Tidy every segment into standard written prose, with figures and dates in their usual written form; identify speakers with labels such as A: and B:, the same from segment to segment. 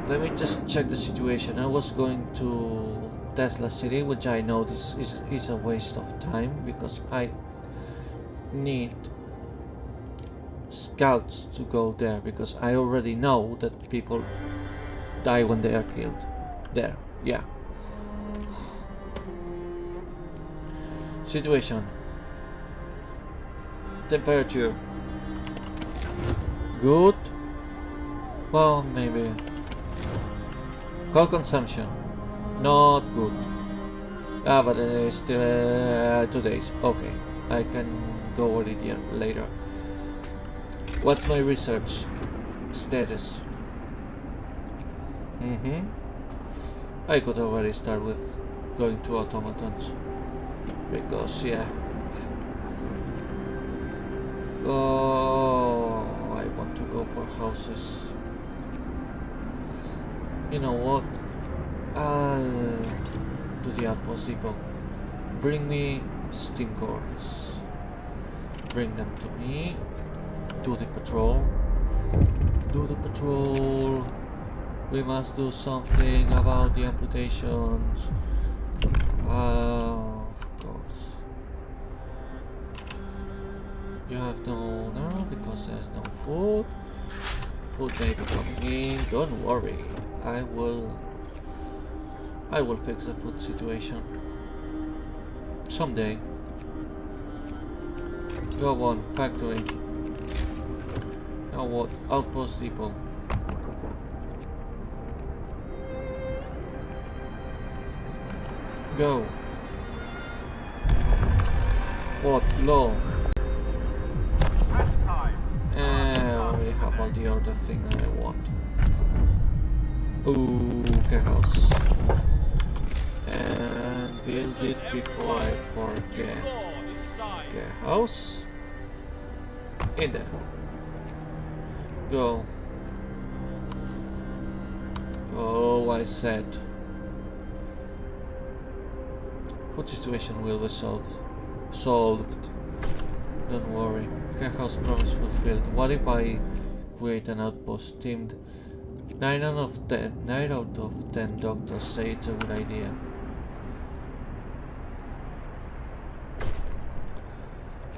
A: Let me just check the situation. I was going to Tesla City, which I know this is a waste of time because I need scouts to go there because I already know that people die when they are killed. There, yeah. Situation. Temperature. Good. Well, maybe. Coal consumption. Not good. Ah, but it's still 2 days. Okay, I can go over it later. What's my research status? I could already start with going to automatons because yeah. Oh, I want to go for houses. You know what? I'll do the outpost depot. Bring me steam cores. Bring them to me. Do the patrol. Do the patrol. We must do something about the amputations. Of course. You have no because there's no food. Food may be coming in. Don't worry. I will fix the food situation someday. Go on, factory. Now what? Outpost depot. Go. What? Low. And we have all the other thing I want. Ooh, care house. And build it before I forget. Care house. In there. Go. Go, I said. Food situation will be solved. Don't worry. Care house promise fulfilled. What if I create an outpost teamed? 9 out of 10 doctors say it's a good idea.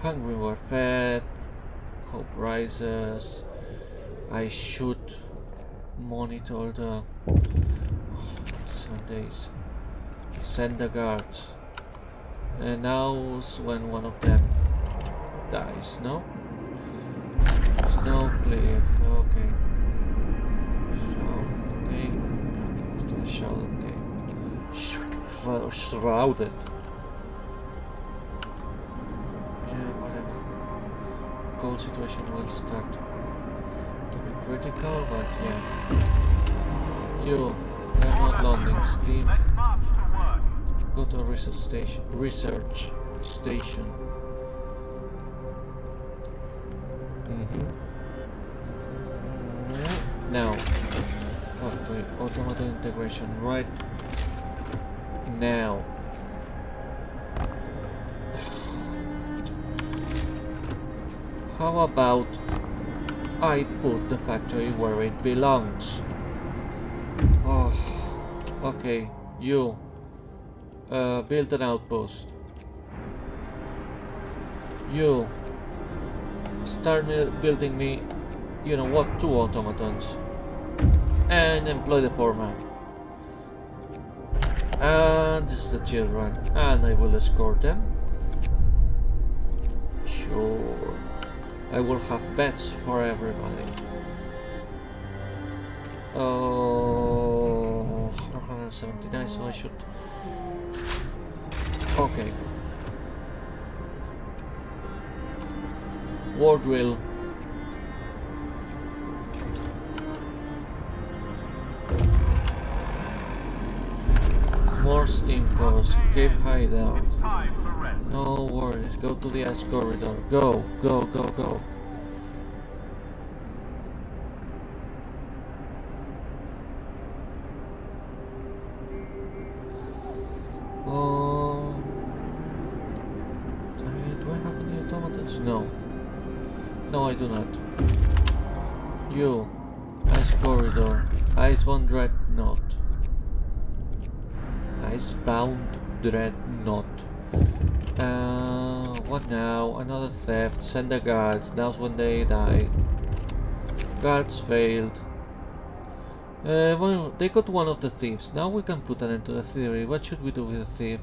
A: Hungry were fed. Hope rises. I should monitor the 7 days. Send the guards. And now's when one of them dies, no? Snow cliff, okay. Shrouded cave. Let's do a shrouded cave. Shrouded. Yeah, whatever. Cold situation will start to be critical, but yeah. You, I'm not landing, Steve. Go to a research station. Now, automata integration right now. How about I put the factory where it belongs? Oh, okay, you build an outpost. You start building me, you know what, 2 automatons, and employ the foreman. And this is the children, and I will escort them. Sure, I will have beds for everybody. Oh, 479, so I should. Okay. War drill. More steam cores. Cave hideout. No worries. Go to the S corridor. Go, go, go, go. Do I have any automatons? No. No, I do not. You Ice corridor. Icebound dreadnought. Icebound dreadnought. What now? Another theft. Send the guards. Now's when they die. Guards failed. Well, they got one of the thieves. Now we can put an end to the theory. What should we do with the thief?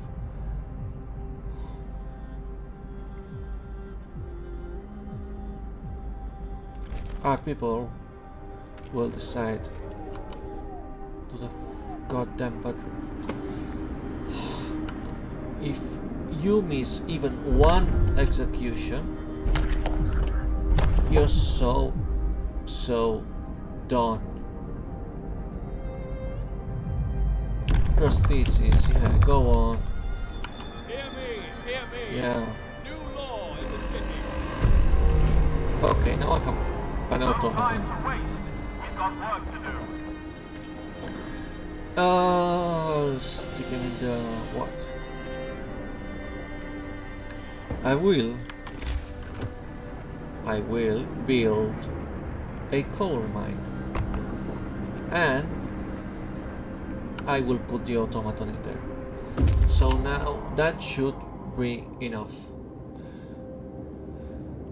A: Our people will decide to the goddamn but if you miss even one execution, you're so done. Prosthesis, yeah, go on.
B: Hear me.
A: Yeah.
B: New law in the city.
A: Okay, now I have an
C: No
A: automaton.
C: time to waste. We've got work to do.
A: Stick him in the what? I will build a coal mine, and I will put the automaton in there. So now that should be enough.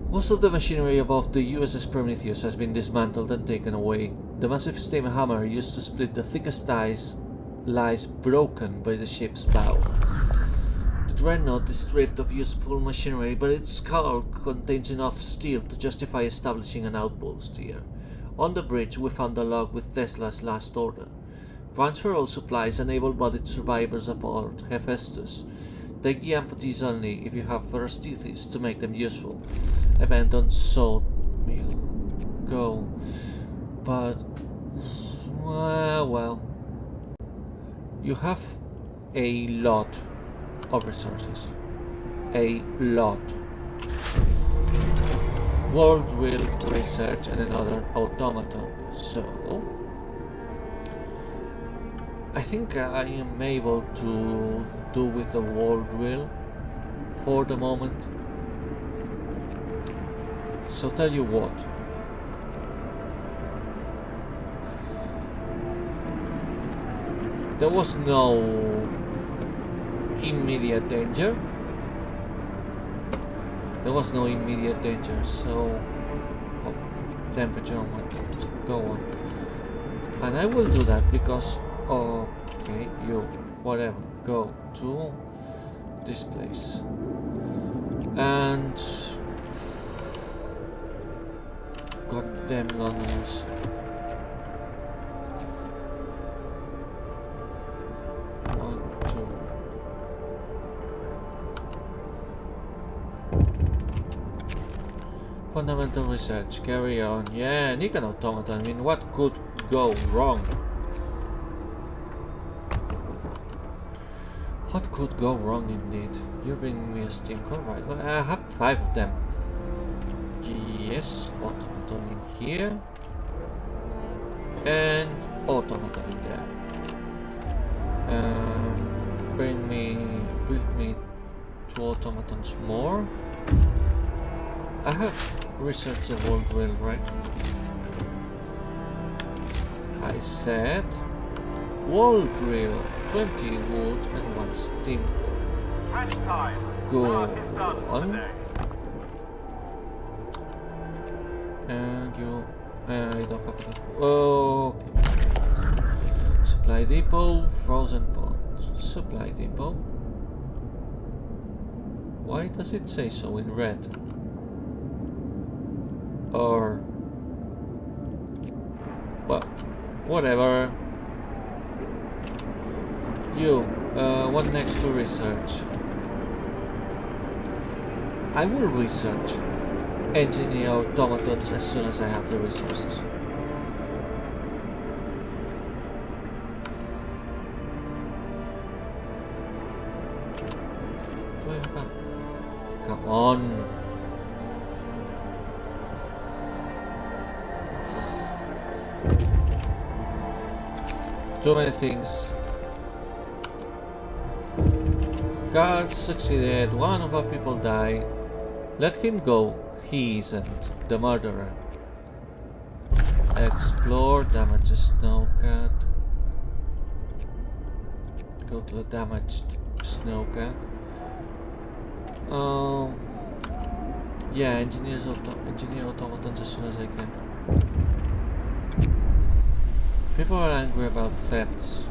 A: Most of the machinery above the USS Prometheus has been dismantled and taken away. The massive steam hammer used to split the thickest ice lies broken by the ship's bow. The dreadnought is stripped of useful machinery, but its hull contains enough steel to justify establishing an outpost here. On the bridge we found a log with Tesla's last order. Transfer all supplies and able-bodied survivors aboard Hephaestus. Take the amputees only if you have prostheses to make them useful. Abandon sawmill. Go. But... well... You have a lot of resources. A lot. World will research and another automaton. So... I think I am able to do with the world wheel for the moment. So tell you what. There was no immediate danger. So of temperature and whatnot. Go on. And I will do that because okay, you, whatever, go to this place. And goddamn Londoners. Fundamental research, carry on. Yeah, Nikon automaton. I mean, what could go wrong? What could go wrong indeed? You're bringing me a steam core, right? Well, I have 5 of them. Yes, automaton in here. And automaton in there. Build me 2 automatons more. I have researched the world wheel, right? I said world wheel, 20 wood and 1 steam core.
C: Rest time.
A: Go
C: Work is done for
A: on.
C: the day.
A: And you... I don't have enough. Okay. Supply depot, frozen ponds. Supply depot. Why does it say so in red? Or... well, whatever. You, what next to research? I will research engineer automatons as soon as I have the resources. Do I have a... come on! Too many things. God succeeded, one of our people died. Let him go, he isn't the murderer. Explore, damage a snowcat. Go to a damaged snowcat. Yeah, engineer automatons as soon as I can. People are angry about thefts.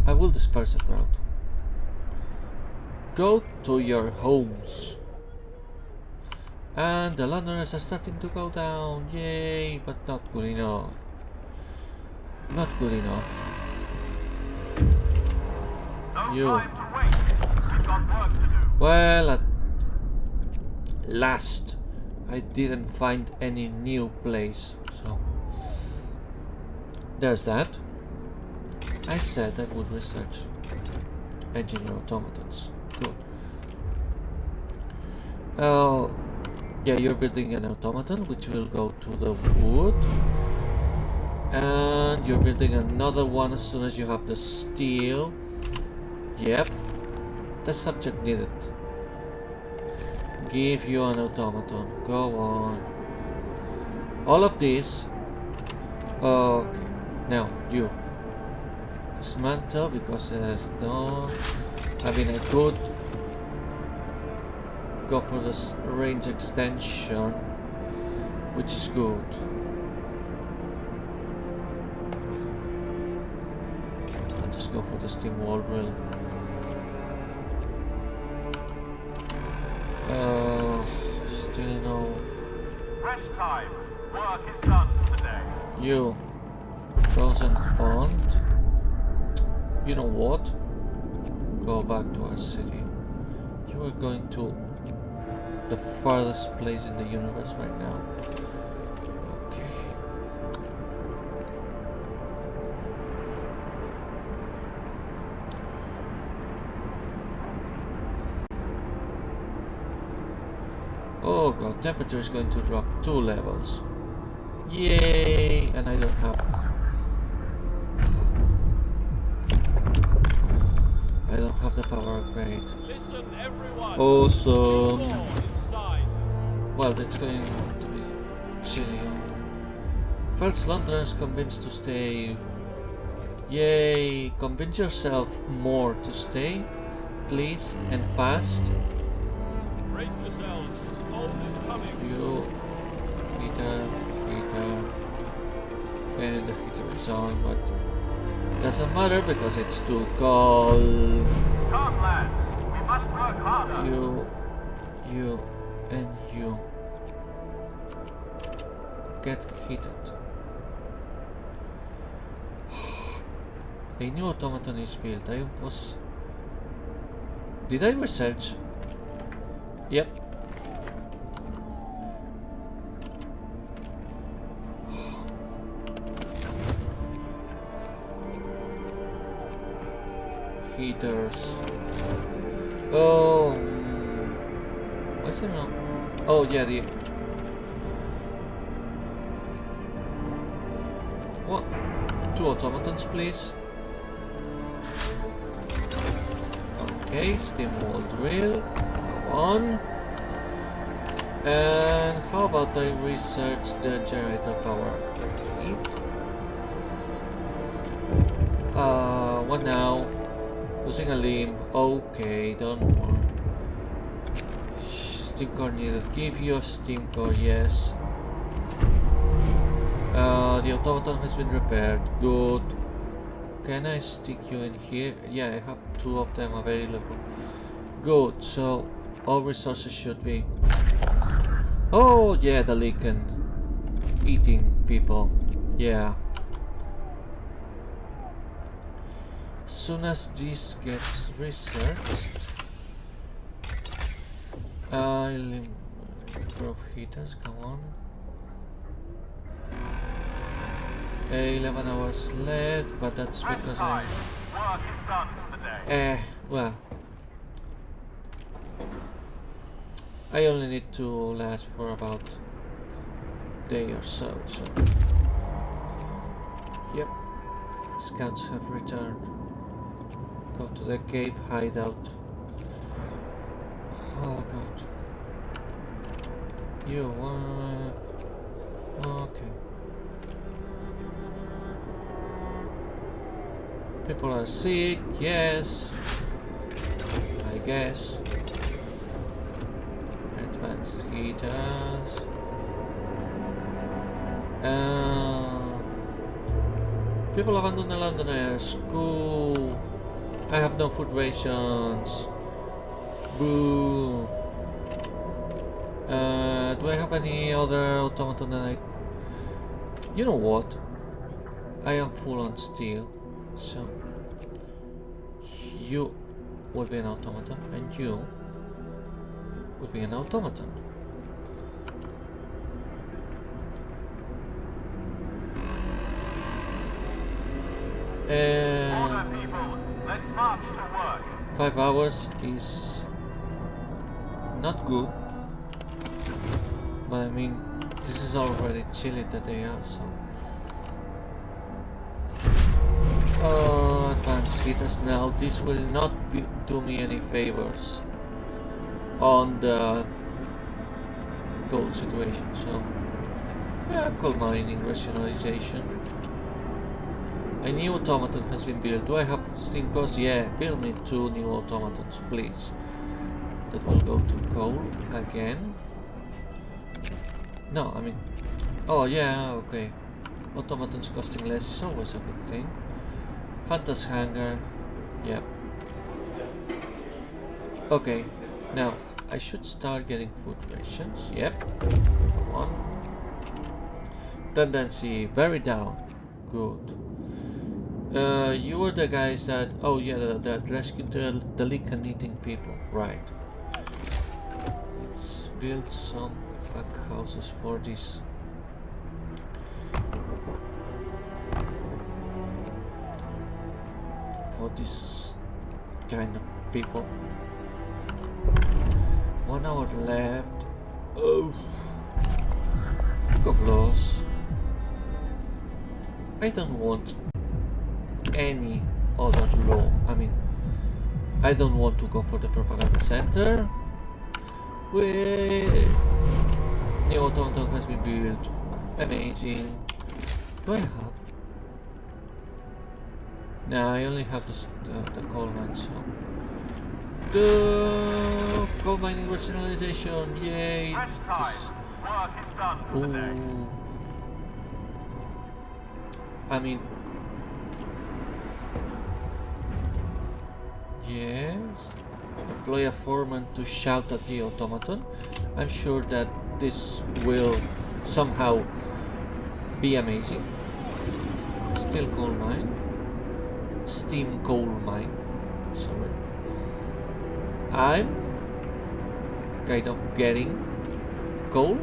A: I will disperse a crowd. Go to your homes. And the launderers are starting to go down. Yay, but not good enough. Not good enough.
C: No
A: You.
C: time to wait. We've got work to do.
A: Well, at last, I didn't find any new place, so there's that. I said I would research engineer automatons. Good. Yeah, you're building an automaton which will go to the wood, and you're building another one as soon as you have the steel. Yep, the subject needed. Give you an automaton. Go on. All of these. Okay. Now you dismantle because there's no. I mean, I could go for this range extension, which is good. I'll just go for the steam wall drill. Still no.
C: Rest time. Work is done for today.
A: You frozen pond. You know what? Go back to our city. You are going to the farthest place in the universe right now. Okay. Oh god, temperature is going to drop 2 levels. Yay! And I don't have... I don't have the power upgrade.
B: Listen, everyone.
A: Awesome!
B: War is signed.
A: Well, it's going to be chilly. First London is convinced to stay. Yay! Convince yourself more to stay, please, and fast.
B: Brace yourselves. Cold is coming.
A: You heater, and the heater is on, but doesn't matter because it's too cold.
C: Come, lads. We must work harder.
A: You, and you get heated. A new automaton is built. Did I research? Yep. Heaters. Oh, what's it now? Oh yeah, the what? 2 automatons, please. Okay, steam wall drill. Go on. And how about I research the generator power upgrade? What now? Losing a limb. Okay, don't worry. Steam core needed. Give you a steam core, yes. The automaton has been repaired. Good. Can I stick you in here? Yeah, I have 2 of them available. Good, so all resources should be... Oh, yeah, the Lycan. Eating people. Yeah. As soon as this gets researched... I'll improve heaters, come on. 11 hours left, but that's
C: Rest
A: because
C: time. Work is done for today.
A: well, I only need to last for about a day or so, yep. Scouts have returned. Go to the cave hideout. Oh god. You want... Okay. People are sick, yes. I guess. Advanced heaters. People abandon the Londoners. Cool. I have no food rations. Boo. Do I have any other automaton that I... You know what? I am full on steel. So... You will be an automaton and you will be an automaton.
C: Order, people. Let's march to work.
A: 5 hours is not good, but I mean, this is already chilly that they are, so. Advanced heaters now. This will not do me any favors on the gold situation, so. Yeah, coal mining, rationalization. A new automaton has been built. Do I have steam cores? Yeah, build me 2 new automatons, please. That will go to coal again. No, I mean... Oh yeah, okay. Automatons costing less is always a good thing. Hunter's hangar. Yeah. Okay, now I should start getting food rations. Yep. Come on. Tendency very down. Good. You were the guys that... Oh yeah, that rescued the Lincoln eating people. Right. Let's build some back houses for this. For this kind of people. 1 hour left. Oh. Book of Laws. I don't want any other law. I mean, I don't want to go for the propaganda center. New automaton has been built. Amazing. Do I have? Nah, I only have the coal mine, so. The coal mining rationalization, yay!
C: Rest time. Work is done for the day.
A: Ooh. I mean, yes. Employ a foreman to shout at the automaton. I'm sure that this will somehow be amazing. Still coal mine. Steam coal mine. Sorry. I'm kind of getting coal.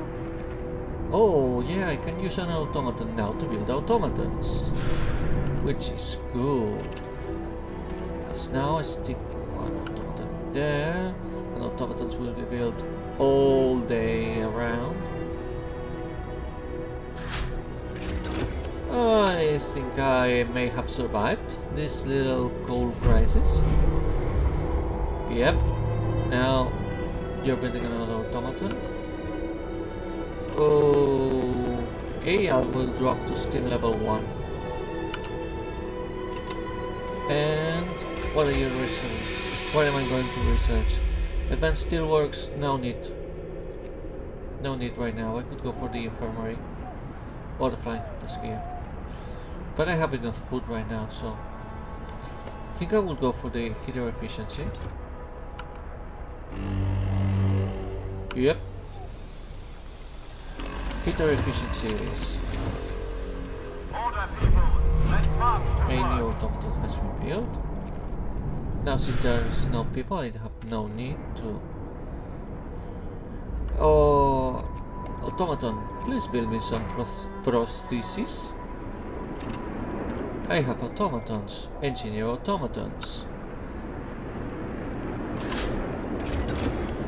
A: Oh yeah, I can use an automaton now to build automatons, which is good. Because now I stick one automaton there, and automatons will be built all day around. I think I may have survived this little coal crisis. Yep. Now you're building another automaton. Okay, I will drop to steam level 1. And what are you researching? What am I going to research? Advanced steelworks? No need. No need right now. I could go for the infirmary or the flying hunters here. But I have enough food right now, so I think I will go for the heater efficiency. Yep. Heater efficiency is
C: Order, people. Let's march to
A: a
C: work.
A: new automaton has been built. Now since there is no people, I have no need to... Oh, automaton, please build me some prostheses. I have automatons, engineer automatons.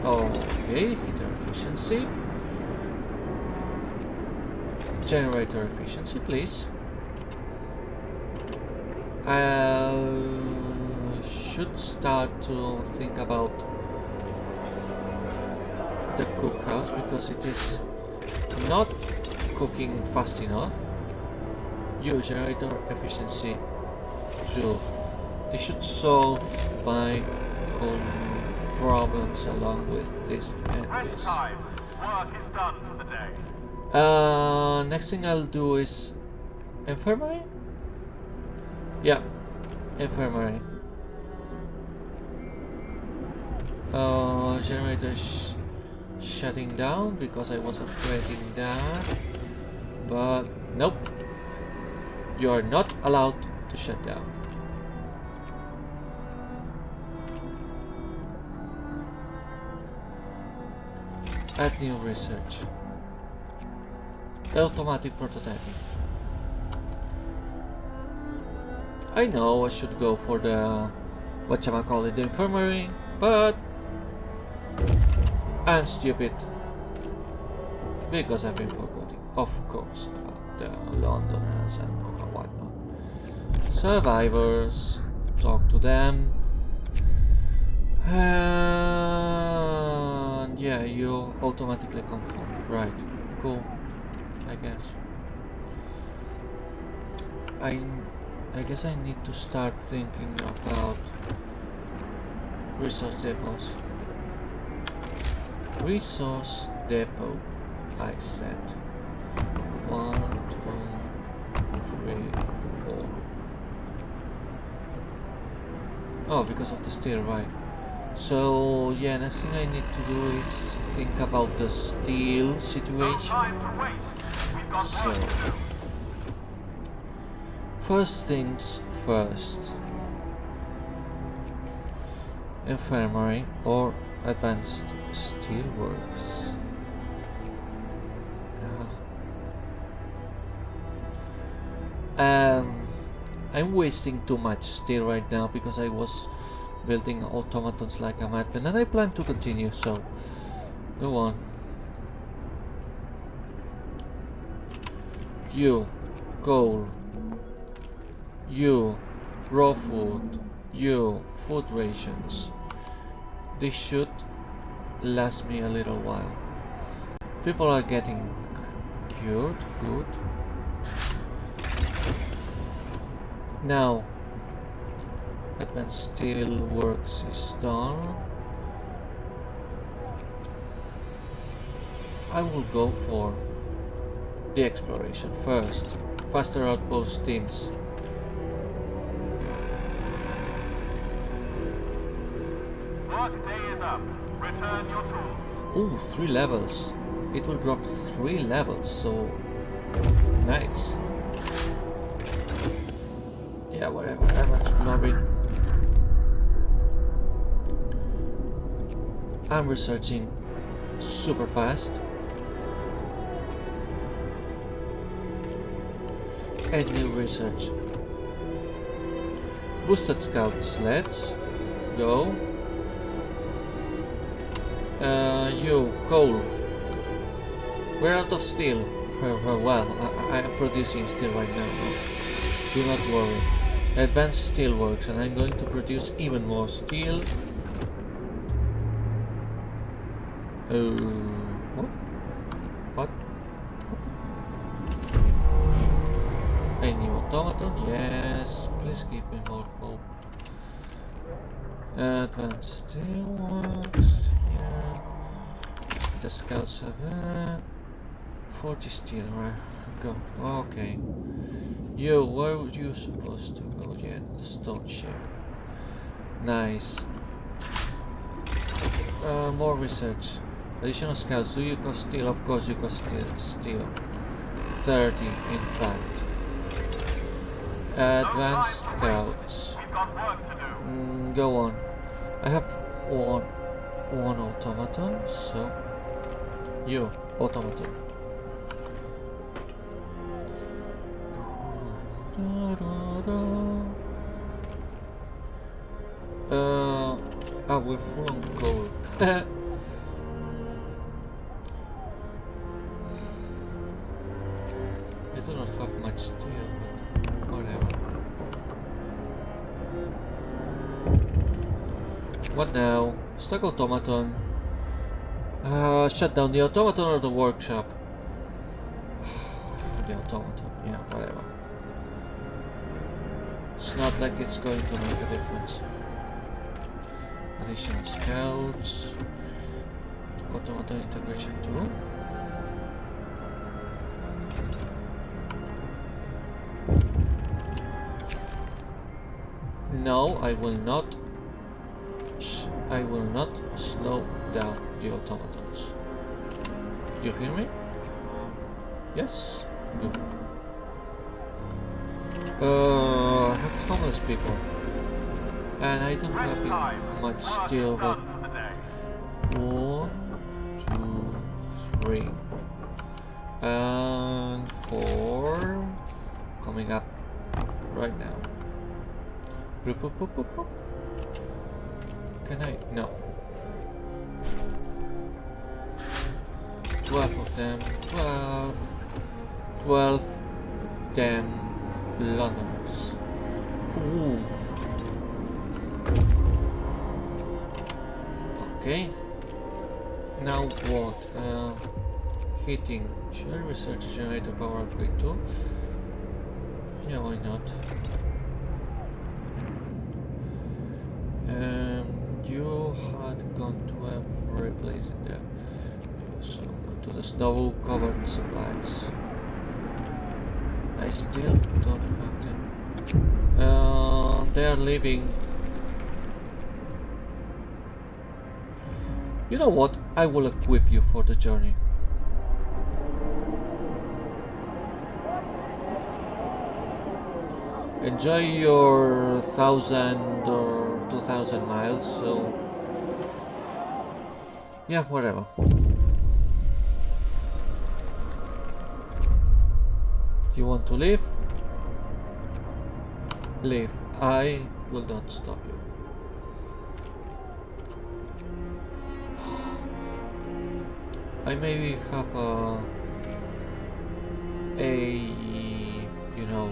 A: Okay, heater efficiency. Generator efficiency, please. I should start to think about the cookhouse because it is not cooking fast enough. You generator efficiency 2. They should solve my problems along with this and
C: Rest
A: this.
C: time. Work is done for the day.
A: Next thing I'll do is infirmary? Yeah, infirmary. Generator shutting down because I was upgrading that. But nope. You are not allowed to shut down. Add new research. Automatic prototyping. I know I should go for the whatchamacallit, the infirmary, but I'm stupid because I've been forgetting, of course, about the Londoners and whatnot. Survivors, talk to them. And yeah, you automatically conform. Right, cool, I guess. I guess I need to start thinking about resource depots. Resource depot, I said. 1, 2, 3, 4. Oh, because of the steel, right. So yeah, next thing I need to do is think about the steel
C: No
A: situation.
C: time to waste. We've got
A: So
C: work to do.
A: first things first. Infirmary or advanced steelworks. I'm wasting too much steel right now because I was building automatons like a madman, and I plan to continue, so go on. You, coal. You, raw food. You, food rations. This should last me a little while. People are getting cured, good. Now, advanced steel works is done. I will go for the exploration first. Faster outpost teams.
C: Work day is up. Return your tools.
A: Ooh, 3 levels. It will drop 3 levels, so nice. Yeah, whatever, I'm exploring. I'm researching super fast. And new research. Boosted scout sleds. Go. You, coal. We're out of steel. Well, I am producing steel right now. No. Do not worry. Advanced steel works, and I'm going to produce even more steel. What? What? A new automaton? Yes. Please give me more hope. Advanced steel works. Yeah. The scouts have 40 steel, right? Go. Okay. You, where were you supposed to go? Yeah, the stone ship. Nice. More research. Additional scouts. Do you cost steel? Of course you cost steel. 30, in fact. Advanced scouts.
C: We've got work to do.
A: Go on. I have one automaton, so you, automaton. We're full on gold. I do not have much steel, but whatever. What now? Stock automaton. Shut down the automaton or the workshop? the automaton. Yeah, whatever. It's not like it's going to make a difference. Additional scouts. Automaton integration too. No, I will not. I will not slow down the automatons. You hear me? Yes? Good. I have homeless people. And I don't have much steel, but 1, 2, 3. And 4 coming up right now. Boop, boop, boop, boop, boop. Can I? No. 12 of them. 12 damn Londoners. Ooh. Okay. Now what? Heating. Should I research a generator power upgrade too? Yeah, why not? You had gone to every place in there. So go to the snow-covered supplies. I still don't have them. They are leaving. You know what? I will equip you for the journey. Enjoy your 1,000 or 2,000 miles, so yeah, whatever. You want to leave? Leave. I will not stop you. I maybe have a you know,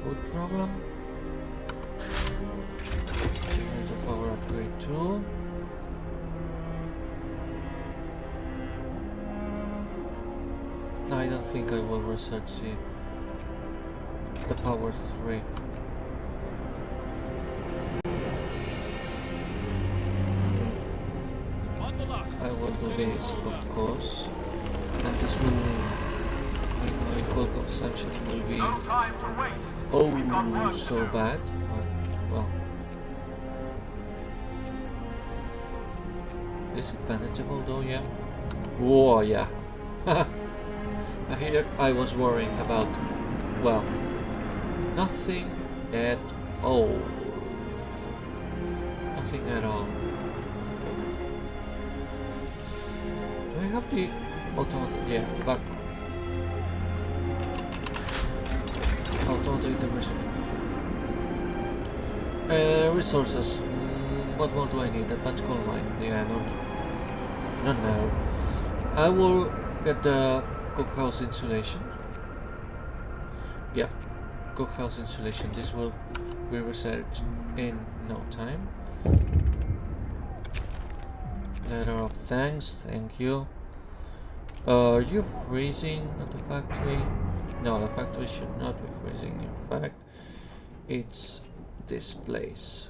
A: food problem. Generator power upgrade too. I don't think I will research the power 3. I will do this, of course, and this will make my coal consumption will be so bad, but well, is it manageable though? Yeah. Whoa, yeah. Here I was worrying about, well, nothing at all. Nothing at all. Do I have the automaton? Yeah, back. Automaton integration. Resources. What more do I need? Advanced coal mine. Yeah, no. Not now. I will get the cookhouse insulation. Yeah, cookhouse insulation. This will be researched in no time. Letter of thanks, thank you. Are you freezing at the factory? No, the factory should not be freezing. In fact, it's this place.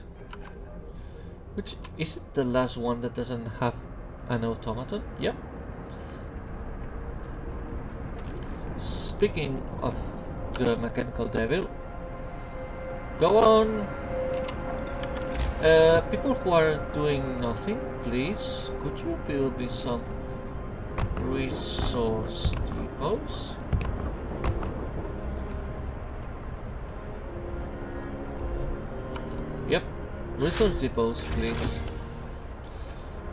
A: Which is it the last one that doesn't have an automaton? Yep. Speaking of the mechanical devil, go on. People who are doing nothing, please, could you build me some resource depots? Yep, resource depots, please.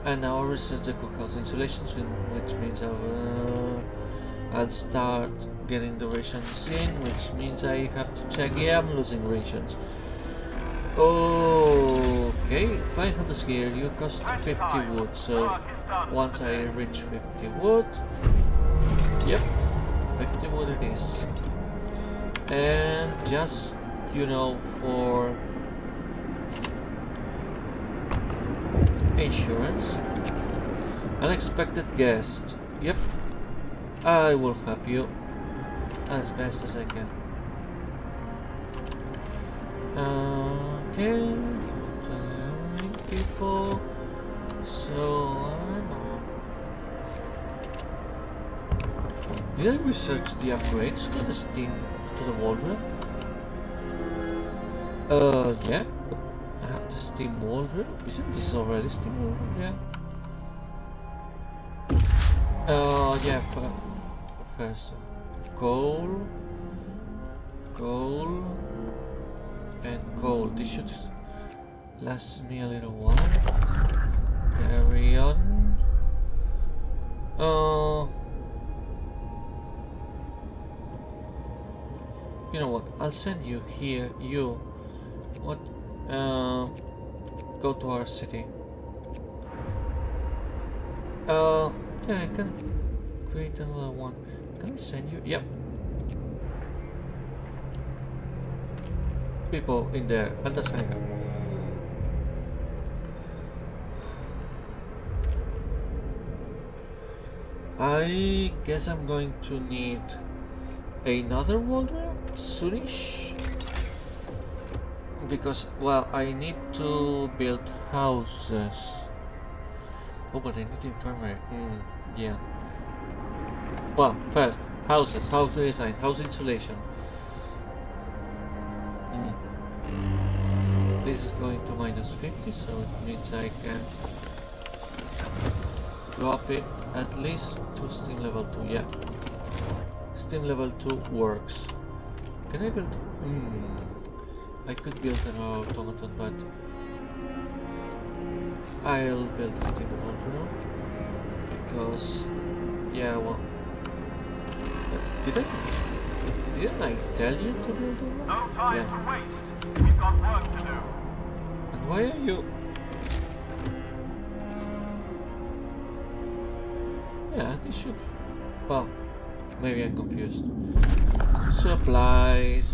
A: And now I'll research the cookhouse installations, which means I'll start getting the rations in, which means I have to check. Yeah, I'm losing rations. Okay, 500 gear, you cost 50 wood, so once I reach 50 wood, yep, 50 wood it is. And just, you know, for insurance, unexpected guest, yep, I will help you. as best as I can. Okay, people. So did I research the upgrades to the Steam to the wardrobe? Yeah, but I have the Steam wardrobe. Isn't this already Steam wardrobe? Yeah. Yeah. First, coal, and coal. This should last me a little while. Carry on. You know what? I'll send you here. You, what? Go to our city. Yeah, I can create another one. Can I send you? Yep. People in there. Fantastica. I guess I'm going to need another wardrobe soonish, because, well, I need to build houses. Oh, but I need infirmary. Yeah. Well, first, houses, house design, house insulation. This is going to -50, so it means I can drop it at least to Steam level 2. Yeah. Steam level 2 works. Can I build? I could build an automaton, but I'll build a Steam wardrobe because, yeah, well, didn't I tell you to build one?
C: No time
A: Yeah.
C: to waste. We've got work to do.
A: And why are you? Yeah, this should. Well, maybe I'm confused. Supplies.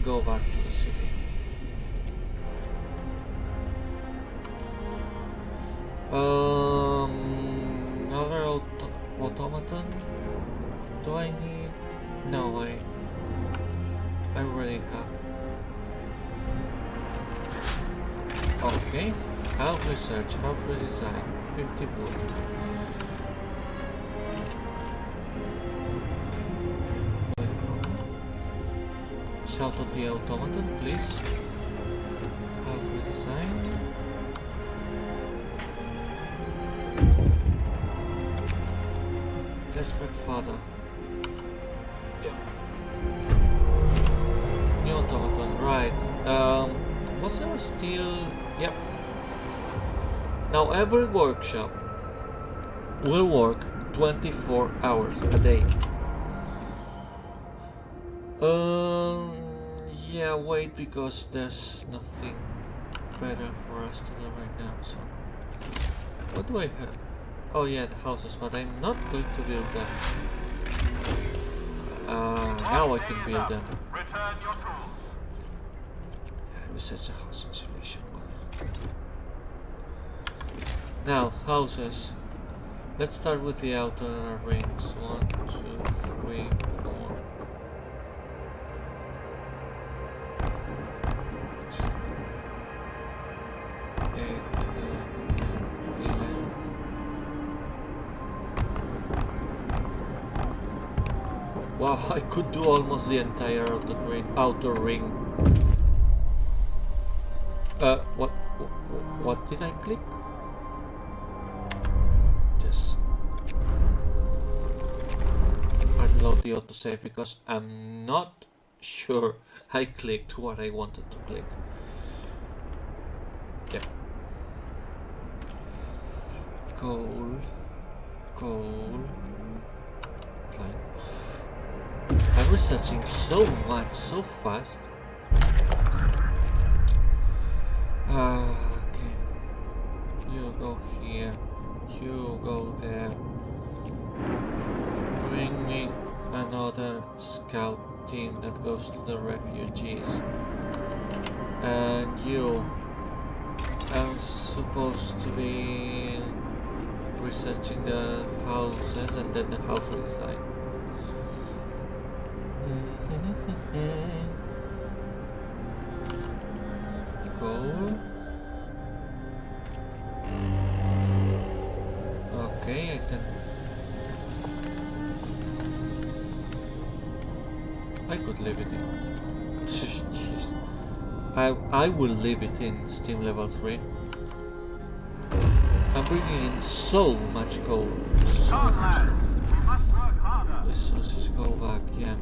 A: Go back to the city. Another automaton. Do I need? No, I already have. Okay. House research, house redesign, 50 wood. Shout out the automaton, please. House redesign. Desperate father. Yeah. New automaton, right. Was there still? Yep. Now every workshop will work 24 hours a day. Yeah, wait, because there's nothing better for us to do right now, so... What do I have? Oh yeah, the houses, but I'm not going to build them. Now I can build them.
C: Return your tools.
A: Research a house insulation one. Now, houses. Let's start with the outer rings. 1, 2, 3, 4. Wow, I could do almost the entire of the outer ring. What did I click? Just unload the autosave because I'm not sure I clicked what I wanted to click. Yeah. Coal. Fine. I'm researching so much, so fast. Okay. You go here. You go there. Bring me another scout team that goes to the refugees. And you are supposed to be researching the houses and then the house redesign. I could leave it in. I will leave it in Steam level 3. I'm bringing in so much coal. So
C: Come on,
A: much
C: lads.
A: coal.
C: We must work harder.
A: Resources go back, yeah.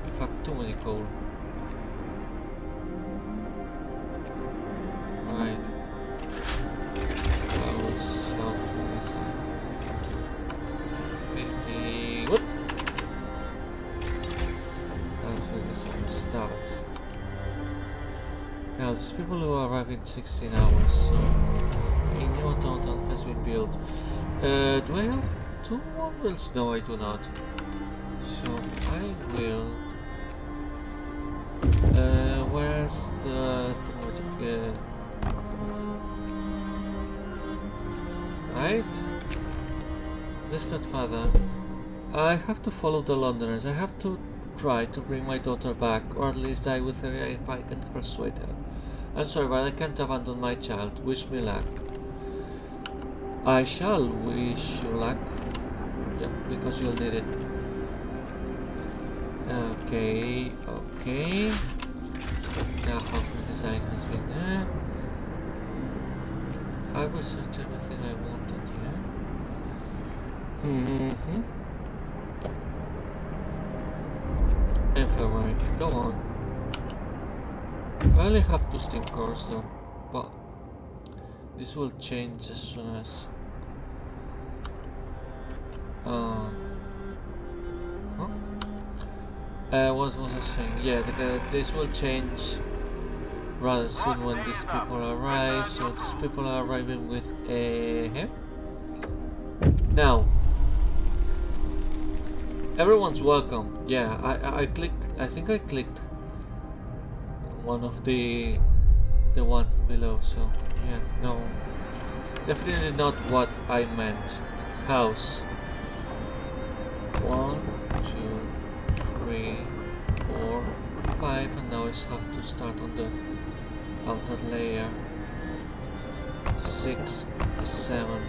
A: In fact, too many coal. Right. I will solve this. 50. Whoop! I'll finish and start. Now, these people who arrive in 16 hours, so a new automaton has been built. Do I have 2 models? No, I do not. So I will. Where's the thing? Right? Desperate father. I have to follow the Londoners. I have to try to bring my daughter back, or at least I will see if I can persuade her. I'm sorry, but I can't abandon my child. Wish me luck. I shall wish you luck. Yeah, because you'll need it. Okay, okay. Now how the design has been there. I researched everything I wanted here. Infirmary, go on. I only have 2 steam cores though, but this will change as soon as what was I saying? Yeah, this will change rather soon when these people arrive. So these people are arriving with a now. Everyone's welcome. Yeah, I clicked. I think I clicked one of the ones below. So yeah, no, definitely not what I meant. House. 1, 2, 3, 4, 5, and now I have to start on the outer layer. 6, 7.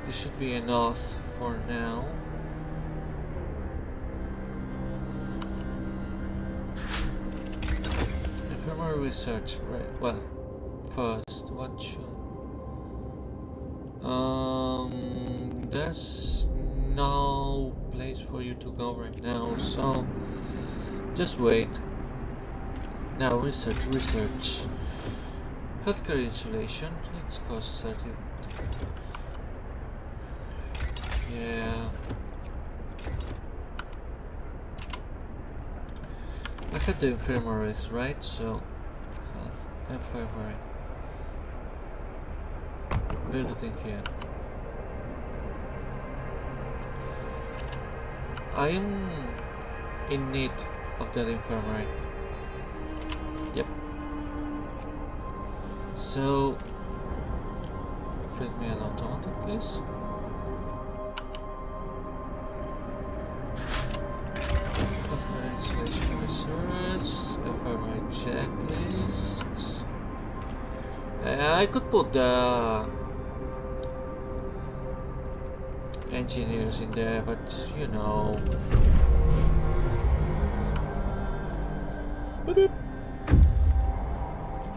A: This should be enough for now. Infirmary research, right? Well, first, what should? There's no place for you to go right now, so just wait. Now, research. Healthcare insulation. It costs 30. Yeah. I said the infirmaries, right? So, infirmary. Build it in here. I am in need of that infirmary. Yep. So, build me an automaton, please. Installation research, infirmary checklist. I could put the engineers in there, but you know.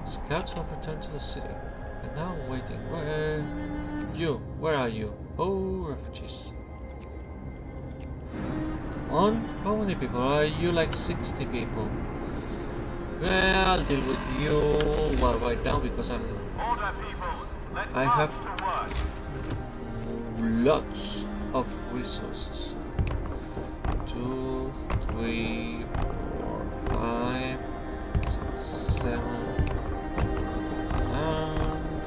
A: Scouts have returned to the city, and now I'm waiting. Where are you? Oh, refugees. Come on, how many people? Are you like 60 people? Well, I'll deal with you right now because
C: Order, people. Let's
A: I
C: march
A: have
C: to work.
A: lots of resources. 2, 3, 4, 5, 6, 7, and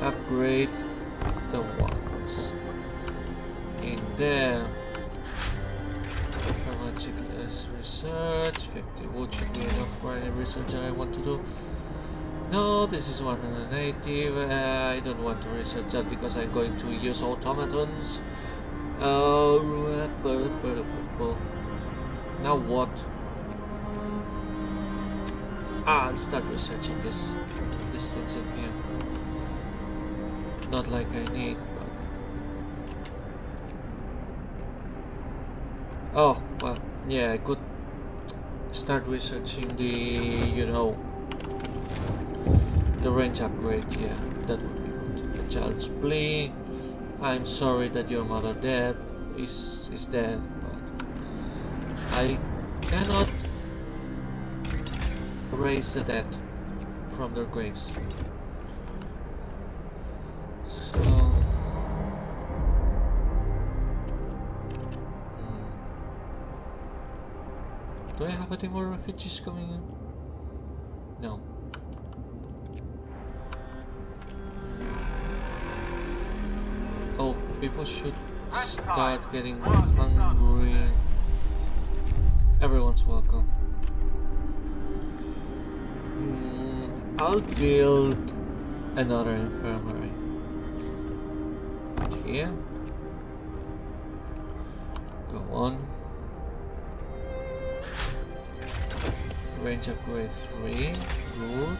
A: upgrade the walkers in there. Research 50 wood should be enough for any research that I want to do. No, this is 180. I don't want to research that because I'm going to use automatons. Now what? I'll start researching these things in here. Not like I need, but Oh, well, yeah, I could start researching the, you know, the range upgrade. Yeah, that would be good. A child's plea. I'm sorry that your mother dead is dead, but I cannot raise the dead from their graves. So do I have any more refugees coming in? No. Oh, people should start getting hungry. Everyone's welcome. I'll build another infirmary. Here. Go on. Range upgrade 3. Good.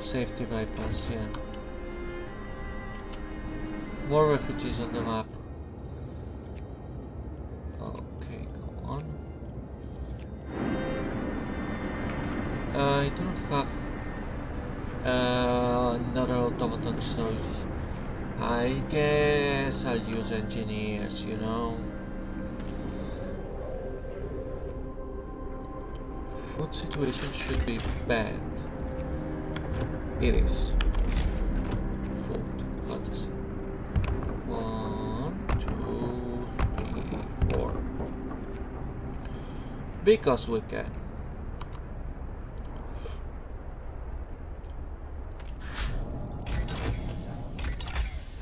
A: Safety bypass, yeah. More refugees on the map. Okay, go on. I do not have another automaton, so I guess I'll use engineers, you know. Food situation should be bad. It is. Food. Fantasy. 1, 2, 3, 4. Because we can.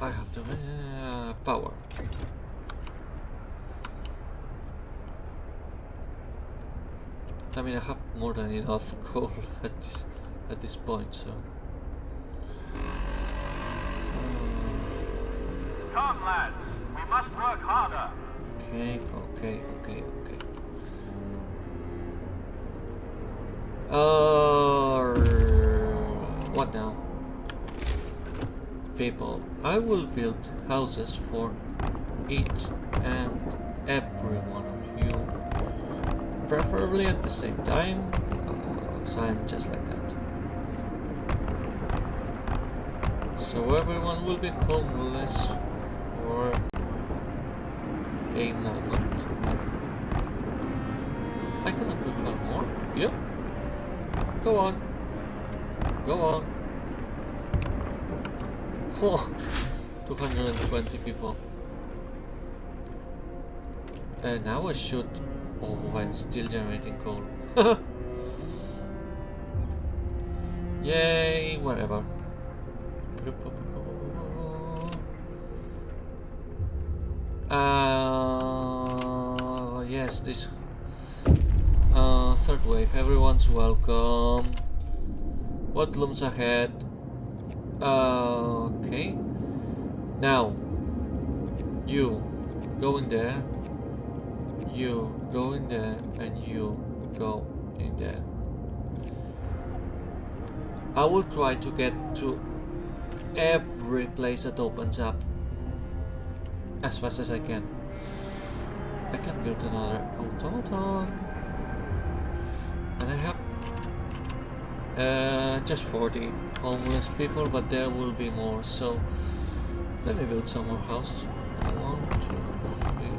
A: I have the power. I mean, I have more than enough coal at this point, so.
C: Come, lads. We must work harder.
A: Okay. What now? People, I will build houses for each and every one of you, preferably at the same time, because I'm just like that. So everyone will be homeless for a moment. I cannot put one more. Yep. Go on. Go on. Oh, 220 people. And now I should. Oh, I'm still generating coal. Yay, whatever. Yes, this third wave. Everyone's welcome. What looms ahead? Okay. Now, you go in there. You go in there, and you go in there. I will try to get to every place that opens up as fast as I can. I can build another automaton, and I have just 40 homeless people, but there will be more, so let me build some more houses. 1, 2, 3,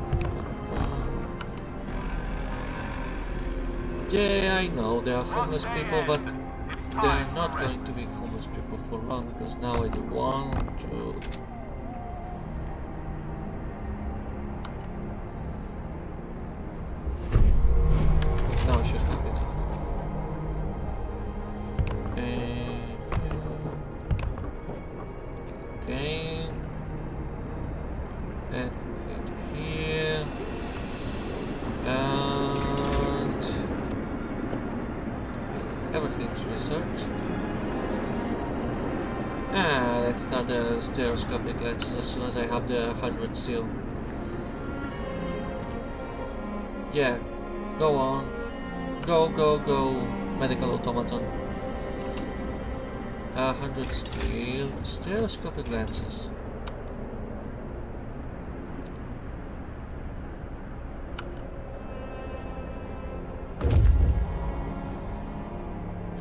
A: 4. Yeah, I know there are homeless people, but they are not going to be homeless people for long, because now I do 1, 2. Now I should have enough. Okay. And here. And everything's researched. Let's start the stereoscopic lenses as soon as I have the 100 steel. Yeah, go on. Go, medical automaton. 100 steel, stereoscopic lenses.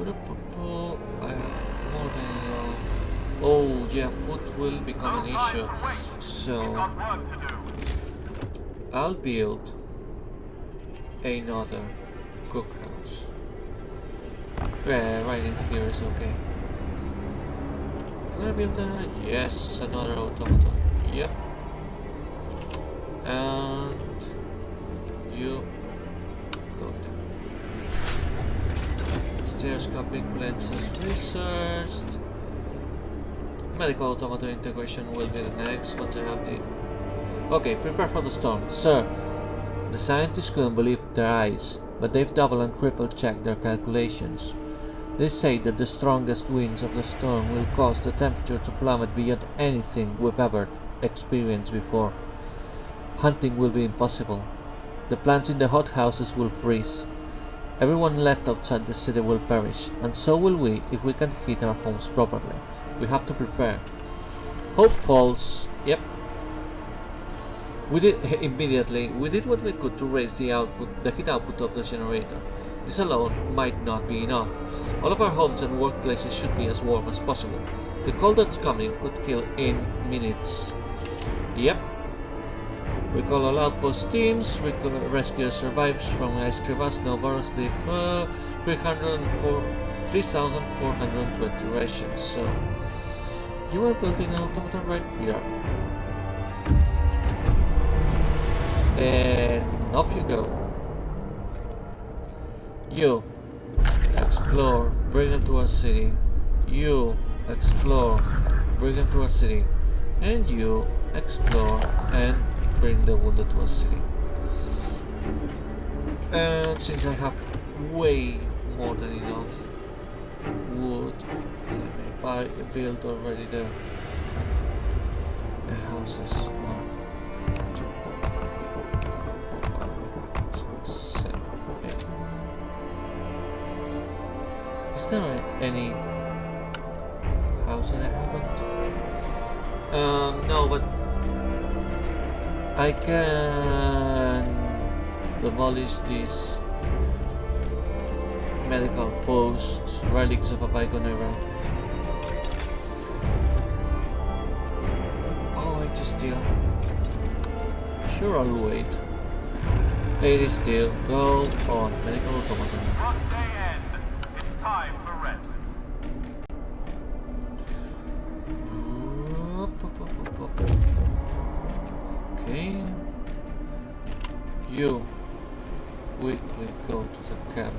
A: I have more than enough. Oh yeah, food will become an issue. So
C: Got work to do.
A: I'll build another cookhouse. Yeah, right in here is okay. Can I build a... Yes, another automaton. Yep. And you go there. Stereoscopic lenses researched. Medical automata integration will be the next once I have the... Okay, prepare for the storm. Sir, the scientists couldn't believe their eyes, but they've double and triple checked their calculations. They say that the strongest winds of the storm will cause the temperature to plummet beyond anything we've ever experienced before. Hunting will be impossible. The plants in the hothouses will freeze. Everyone left outside the city will perish, and so will we if we can't heat our homes properly. We have to prepare. Hope falls. Yep. We did immediately. We did what we could to raise the heat output of the generator. This alone might not be enough. All of our homes and workplaces should be as warm as possible. The cold that's coming could kill in minutes. Yep. We call all outpost teams. We could rescue survivors from ice crevasse, no burrows, deep 3,420 rations. So you are building an automaton right here. And off you go. You explore, bring them to our city. You explore, bring them to our city. And you explore and bring the wounded to our city. And since I have way more than enough wood, let me build already the houses. 1, 2, 5, 6, 7, 8. Is there any house that I haven't? No, but I can demolish these medical posts, relics of a bygone era. Oh, 80 steel. Sure, I'll wait. 80 steel. Go on, medical automaton.
C: Work day end. It's time for rest.
A: Okay. You quickly go to the camp.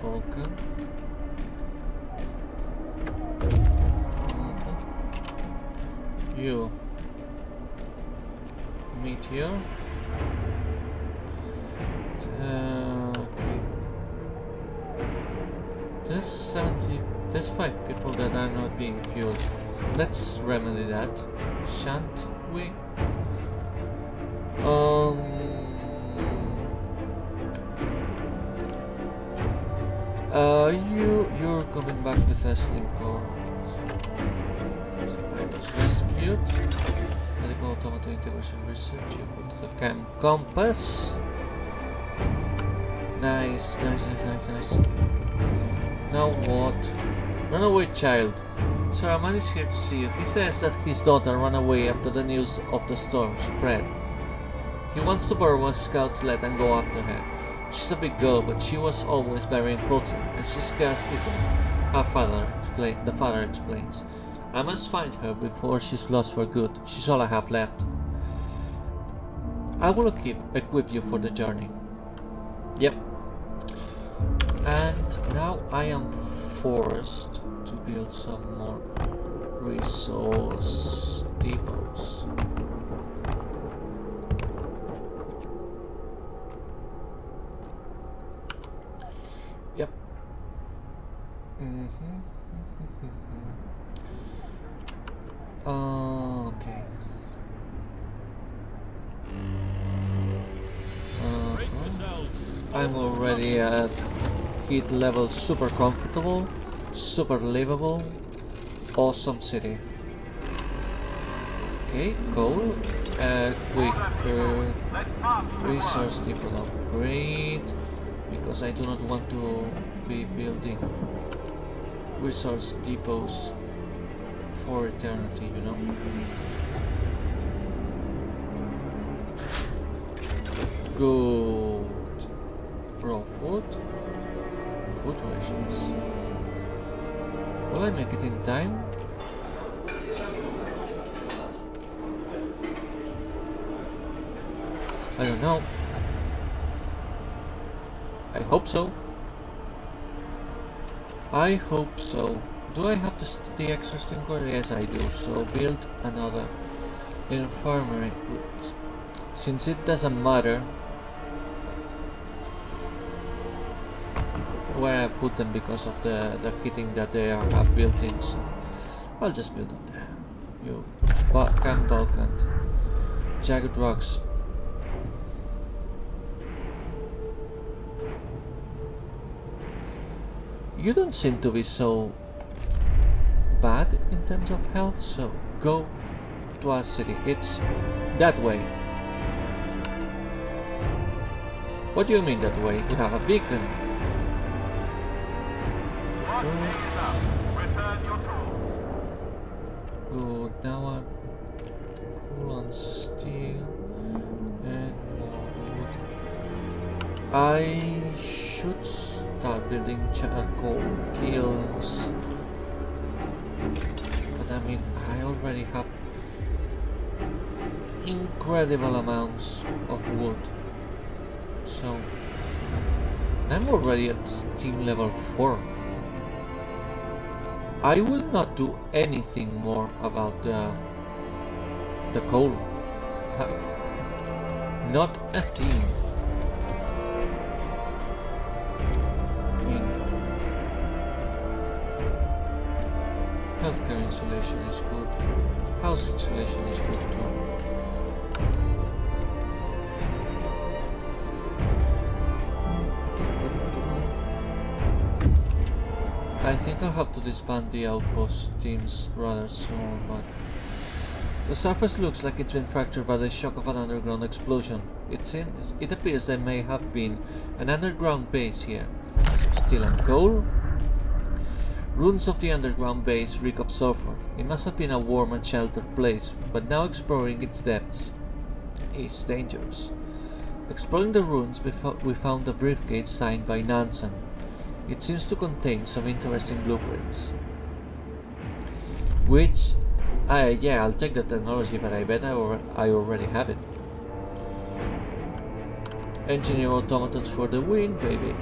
A: Broken. You meet here. Okay. There's 5 people that are not being killed. Let's remedy that, shan't we? You're coming back with a stinker. I was rescued. Medical automata integration research. You go to the camp compass. Nice. Now what? Run away, child. Sir, a man is here to see you. He says that his daughter ran away after the news of the storm spread. He wants to borrow a scout sled and go after her. She's a big girl, but she was always very impulsive, and she scares easily. The father explains. I must find her before she's lost for good. She's all I have left. I will equip you for the journey. Yep. And now I am forced to build some more resource depots. Yep. Okay.
B: Brace yourselves.
A: I'm already at heat level super comfortable, super livable, awesome city. Okay, cool. Quick resource depot upgrade, because I do not want to be building resource depots for eternity, you know? Good. Raw food. Food rations. Will I make it in time? I don't know. I hope so. I hope so. Do I have the extra stinker? Yes, I do. So build another infirmary. Since it doesn't matter where I put them because of the heating that they have built in, so I'll just build them there. You can bulk and jagged rocks. You don't seem to be so bad in terms of health, so go to our city. It's that way. What do you mean that way? We have a beacon.
C: Return your tools.
A: Good, now I'm full on steel and more wood. I should start building charcoal kilns. But I mean, I already have incredible amounts of wood. So, I'm already at steam level 4. I will not do anything more about the coal. Not a thing. Healthcare insulation is good. House insulation is good too. I think I'll have to disband the outpost teams rather soon, but the surface looks like it's been fractured by the shock of an underground explosion. It appears there may have been an underground base here. Steel and coal. Ruins of the underground base reek of sulfur. It must have been a warm and sheltered place, but now exploring its depths is dangerous. Exploring the ruins, we found a briefcase signed by Nansen. It seems to contain some interesting blueprints. Which, yeah, I'll take the technology, but I bet I already have it. Engineer automatons for the win, baby.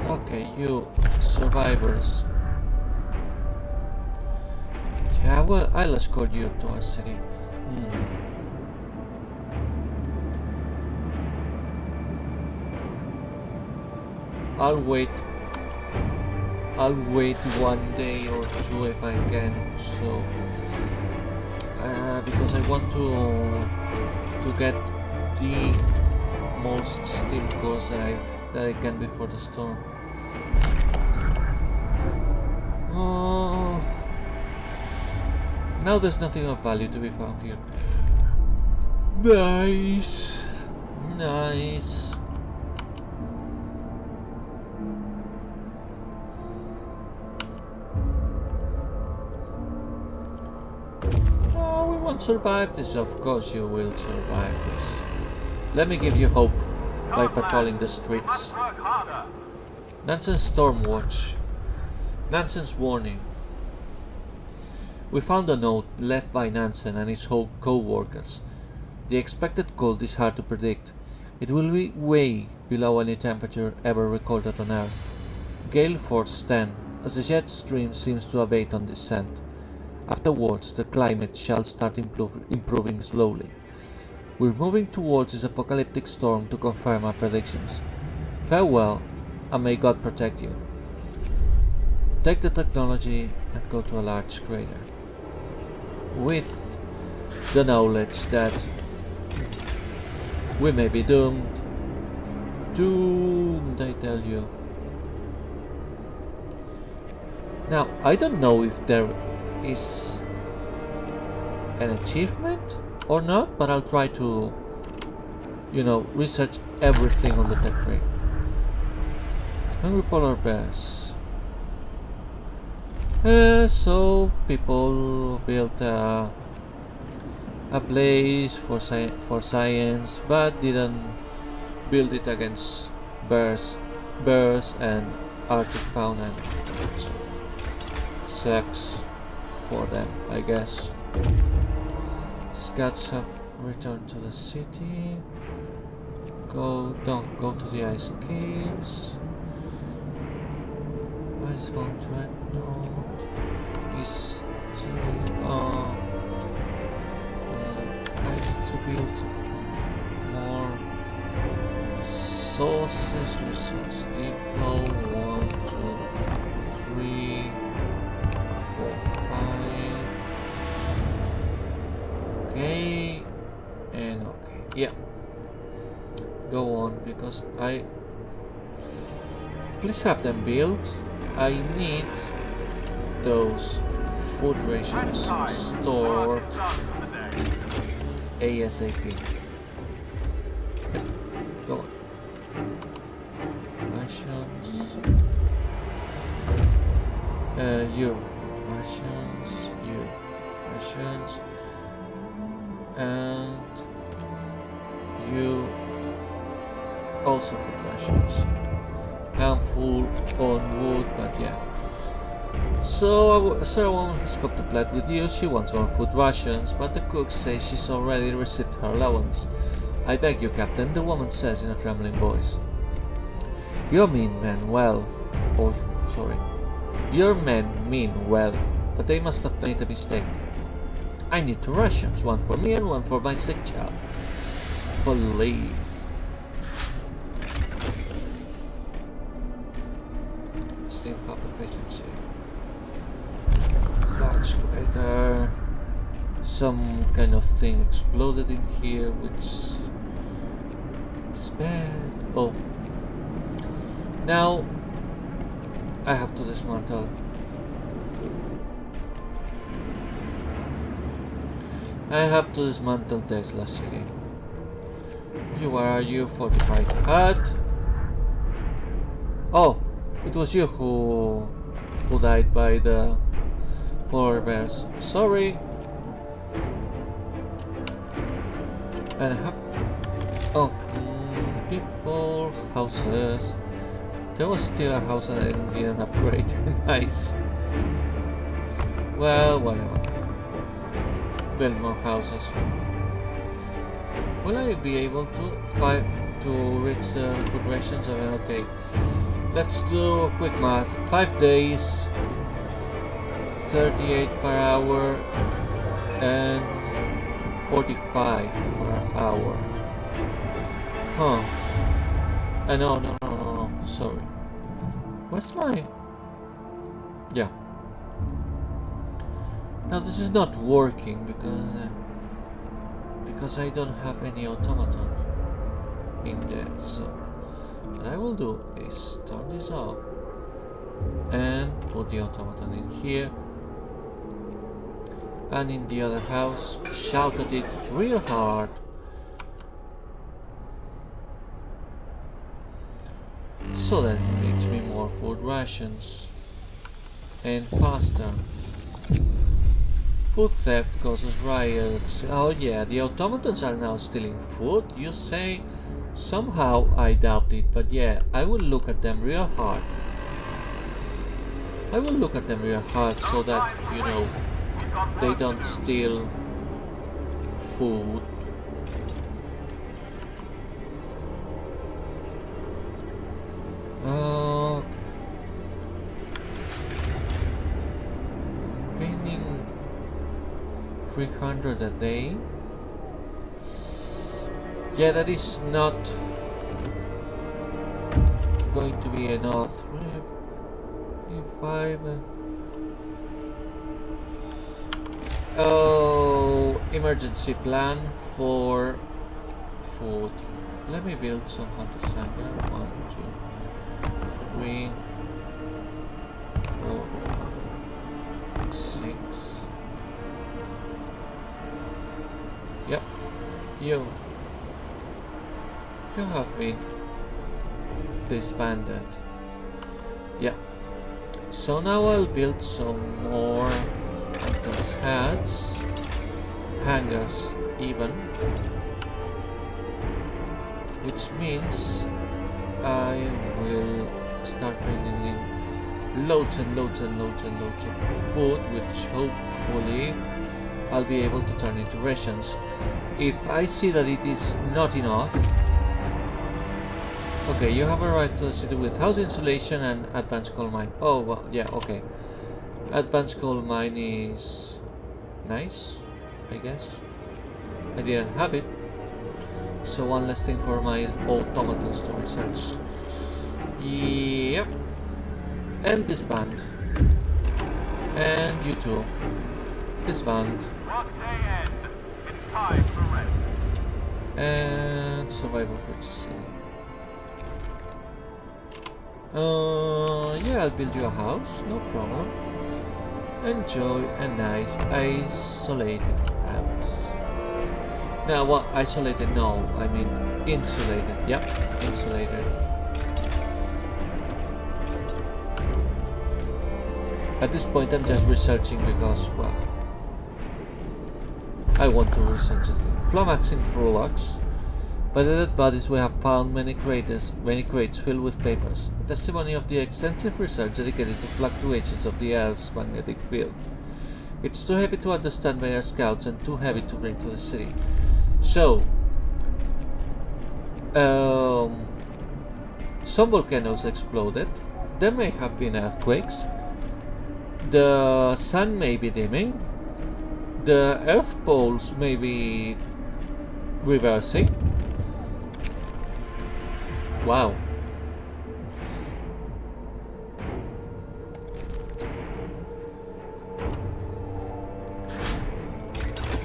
A: Okay, you survivors. Yeah, well, I'll escort you to our city. I'll wait one day or two if I can, so because I want to get the most steam cores that I can before the storm. Oh, now there's nothing of value to be found here. Nice. Survive this, of course you will survive this. Let me give you hope by patrolling the streets. Nansen's Storm Watch. Nansen's warning. We found a note left by Nansen and his co-workers. The expected cold is hard to predict. It will be way below any temperature ever recorded on Earth. Gale Force 10, as the jet stream seems to abate on descent. Afterwards, the climate shall start improving slowly. We're moving towards this apocalyptic storm to confirm our predictions. Farewell, and may God protect you. Take the technology and go to a large crater. With the knowledge that we may be doomed. Doomed, I tell you. Now, I don't know if there is an achievement or not, but I'll try to, research everything on the tech tree. Hungry polar bears. So people built a place for science, but didn't build it against bears and Arctic fauna. Sucks for them, I guess. Scouts have returned to the city. Don't go to the ice caves. Icebound dreadnought is still. I need to build more sources, research depot. 1, 2, 3, 4, 5. Okay, and okay, yeah. Go on, because please have them built. I need those food rations stored ASAP. Yep, go on. Rations. Your rations. Your rations. And you also food rations. I'm full on wood, but yeah. So Sarah Woman has come to plot with you. She wants more food rations, but the cook says she's already received her allowance. I beg you, Captain, the woman says in a trembling voice. Your men mean well. Oh, sorry. Your men mean well, but they must have made a mistake. I need 2 rations, one for me and one for my sick child. Please. Steam hub efficiency. Large crater. Some kind of thing exploded in here, which is bad. Oh. Now I have to dismantle. I have to dismantle Tesla City. You are you fortified hut? Oh, it was you who died by the polar bears. Sorry. And I have people, houses. There was still a house and I didn't upgrade. Nice. Well, whatever. Build more houses. Will I be able to reach the food rations? I mean, okay. Let's do a quick math. 5 days, 38 per hour, and 45 per hour. Huh. No, sorry. Where's my... Yeah. Now this is not working because I don't have any automaton in there. So what I will do is turn this off and put the automaton in here, and in the other house shout at it real hard. So that makes me more food rations and faster. Food theft causes riots. Oh yeah, the automatons are now stealing food, you say? Somehow I doubt it, but yeah, I will look at them real hard. I will look at them real hard so that, you know, they don't steal food. Gaining 300 a day. Yeah, that is not going to be enough. 5. Oh, emergency plan for food. Let me build some hunter sanger. 1, 2, 3, 4, 6. Yep, you have been disbanded. So now I'll build some more of these hats, hangers even, which means I will start bringing in loads and loads and loads and loads of food, which hopefully I'll be able to turn into rations. If I see that it is not enough... Okay, you have arrived to the city with house insulation and advanced coal mine. Oh, well, yeah, okay. Advanced coal mine is nice, I guess. I didn't have it. So one less thing for my automatons to research. Yep. And disband. And you too. Disband.
C: Workday end. It's time for rest.
A: And survival for city. Yeah, I'll build you a house, no problem. Enjoy a nice isolated house. Now, what? Isolated? No, I mean insulated. Yep, insulated. At this point, I'm just researching because, well, I want to research the thing. Flummoxing Frolux. By the dead bodies we have found many crates filled with papers, a testimony of the extensive research dedicated to fluctuations of the Earth's magnetic field. It's too heavy to understand by our scouts and too heavy to bring to the city. So, some volcanoes exploded, there may have been earthquakes, the sun may be dimming, the Earth poles may be reversing. Wow.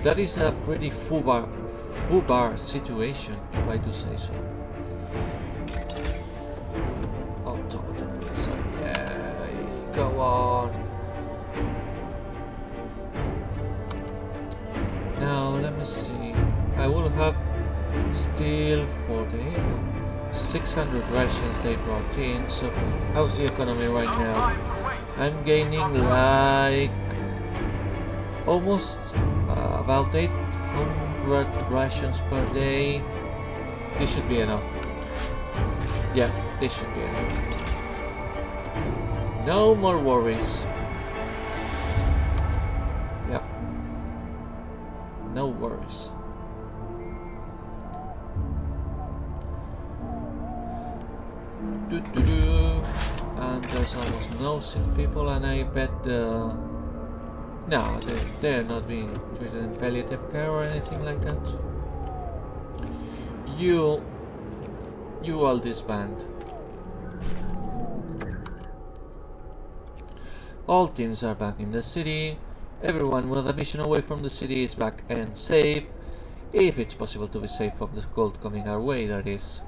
A: That is a pretty foobar situation, if I do say so. Automaton wheels, yeah, go on. Now let me see. I will have steel for the 600 rations they brought in. So how's the economy right now? I'm gaining like almost about 800 rations per day. This should be enough. Yeah, this should be enough. No more worries. Yeah, no worries. And there's almost no sick people, and I bet no, they're not being treated in palliative care or anything like that. You all disband. All teams are back in the city. Everyone with a mission away from the city is back and safe. If it's possible to be safe from the cold coming our way, that is.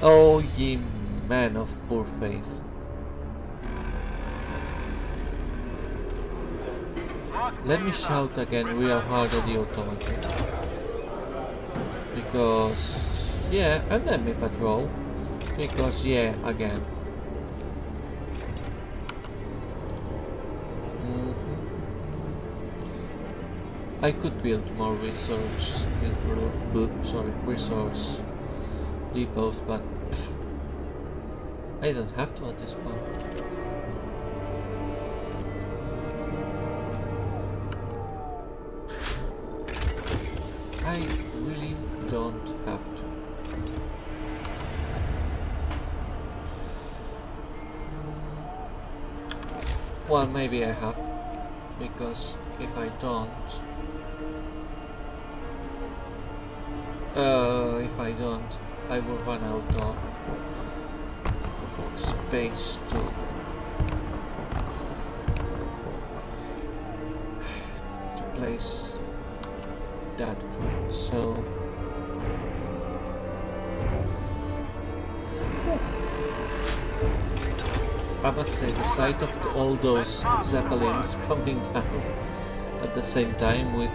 A: Oh, ye men of poor faith. Let me shout again real hard at the automaton. Because, yeah, and let me patrol. Because, yeah, again. I could build more resource depots, but I don't have to at this point. I really don't have to. Well, maybe I have, because if I don't, I will run out of space to place that frame. So I must say, the sight of all those zeppelins coming down at the same time with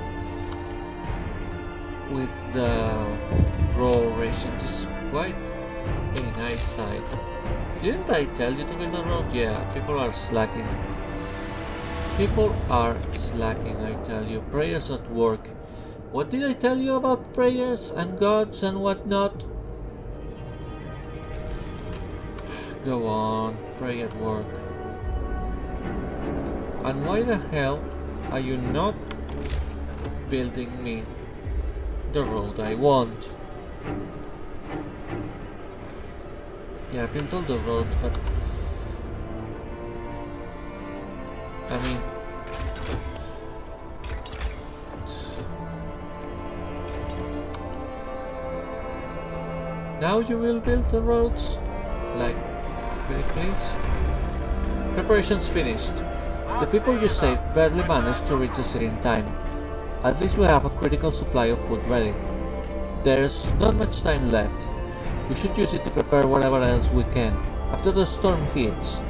A: the raw rations is quite a nice sight. Didn't I tell you to build a road? Yeah, people are slacking. People are slacking, I tell you. Prayers at work. What did I tell you about prayers and gods and whatnot? Go on, pray at work. And why the hell are you not building me the road I want? Yeah, build all the roads, but I mean, now you will build the roads? Like, really please? Preparations finished. The people you saved barely managed to reach the city in time. At least we have a critical supply of food ready. There's not much time left. We should use it to prepare whatever else we can. After the storm hits,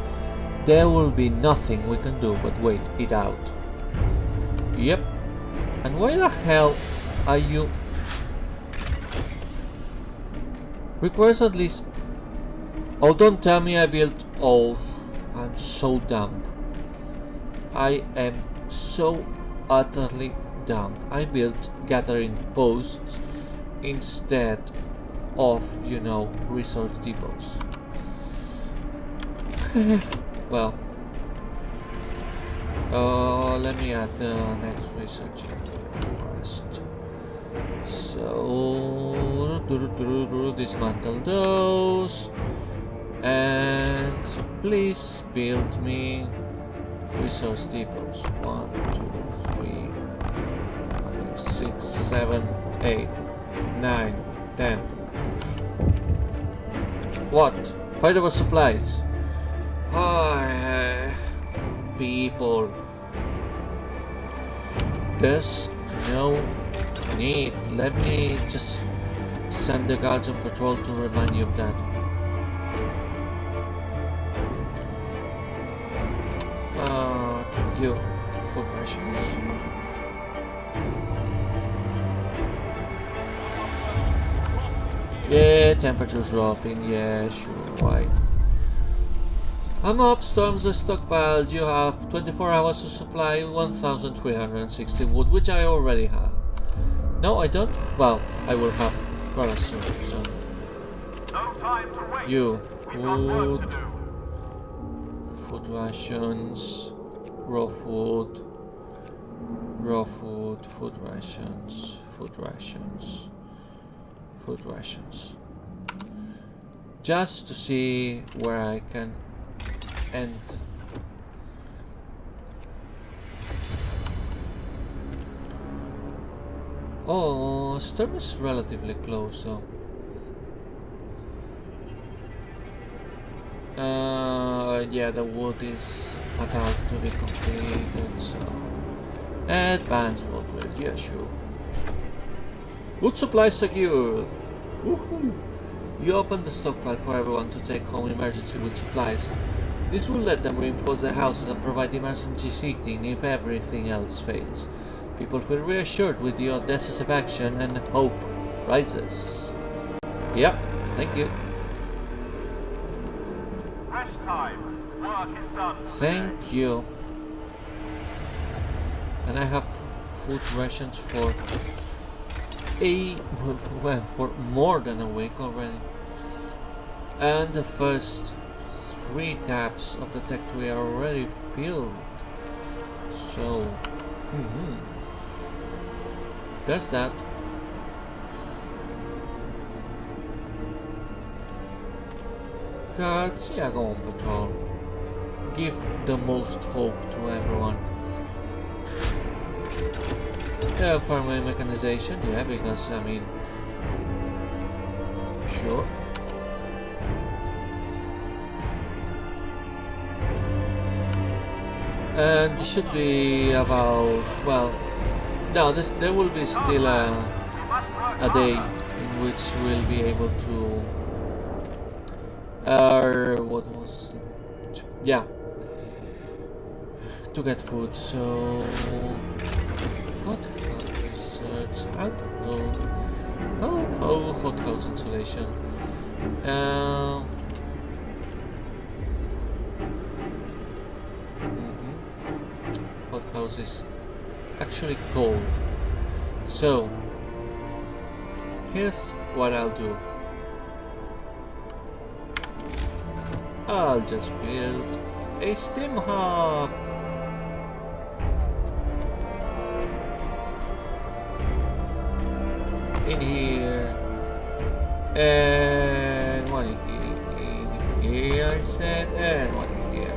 A: there will be nothing we can do but wait it out. Yep. And why the hell are you... Requires at least... Oh, don't tell me I built all. I'm so dumb. I am so utterly dumb. I built gathering posts instead of, you know, resource depots. Well, let me add the next research first. So, dismantle those, and please build me resource depots. 1, 2, 3, 5, 6, 7, 8, 9, 10. What? Fightable supplies. People. There's no need. Let me just send the guards on patrol to remind you of that. You. Food rations. Yeah, temperature's dropping. Yeah, sure. Why? I'm up, storms are stockpiled. You have 24 hours to supply 1,360 wood, which I already have. No, I don't? Well, I will have rather soon, so...
C: No time to wait.
A: You.
C: We've got work to do.
A: Food rations. Raw food. Raw food. Food rations. Food rations. Food rations. Just to see where I can end. Oh, storm is relatively close though. Yeah, the wood is about to be completed, so... Advanced wood, yeah, sure. Wood supply secured! Woohoo! You open the stockpile for everyone to take home emergency wood supplies. This will let them reinforce their houses and provide emergency heating if everything else fails. People feel reassured with the audacity of action and hope rises. Yep, thank you.
C: Rest time. Work is done.
A: Thank you. And I have food rations for for more than a week already. And the first 3 tabs of the tech tree are already filled. So, there's that. Guards, yeah, go on patrol. Give the most hope to everyone. Yeah, farming mechanization, yeah, because I mean, sure. And this should be about, well, no, there will be still a day in which we'll be able to, what was it? Yeah, to get food, so, hot research, alcohol, hot house insulation, house is actually cold. So here's what I'll do. I'll just build a steam hub. In here, and one in here, I said, and one in here.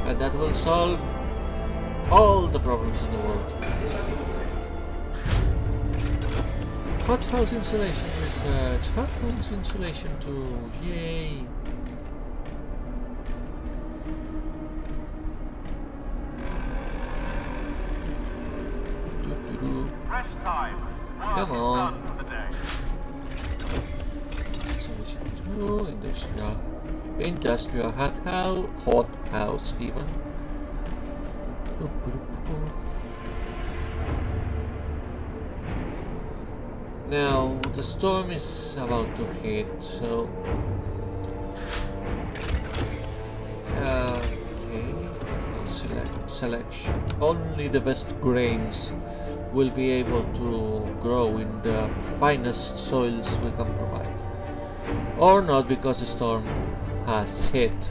A: And that will solve all the problems in the world. Hothouse insulation research, hothouse insulation tool, yay!
C: Rest time. Work
A: Come
C: is
A: on.
C: done for the day.
A: Insulation tool, industrial hothouse even. Now the storm is about to hit, so okay, selection. Only the best grains will be able to grow in the finest soils we can provide, or not, because the storm has hit.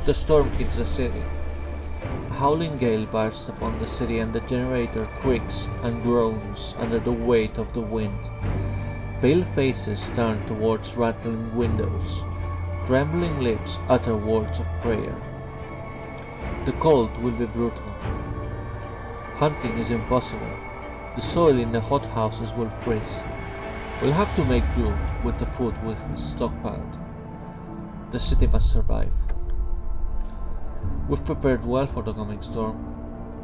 A: The storm hits the city. A howling gale bursts upon the city, and the generator creaks and groans under the weight of the wind. Pale faces turn towards rattling windows. Trembling lips utter words of prayer. The cold will be brutal. Hunting is impossible. The soil in the hothouses will freeze. We'll have to make do with the food we've stockpiled. The city must survive. We've prepared well for the coming storm.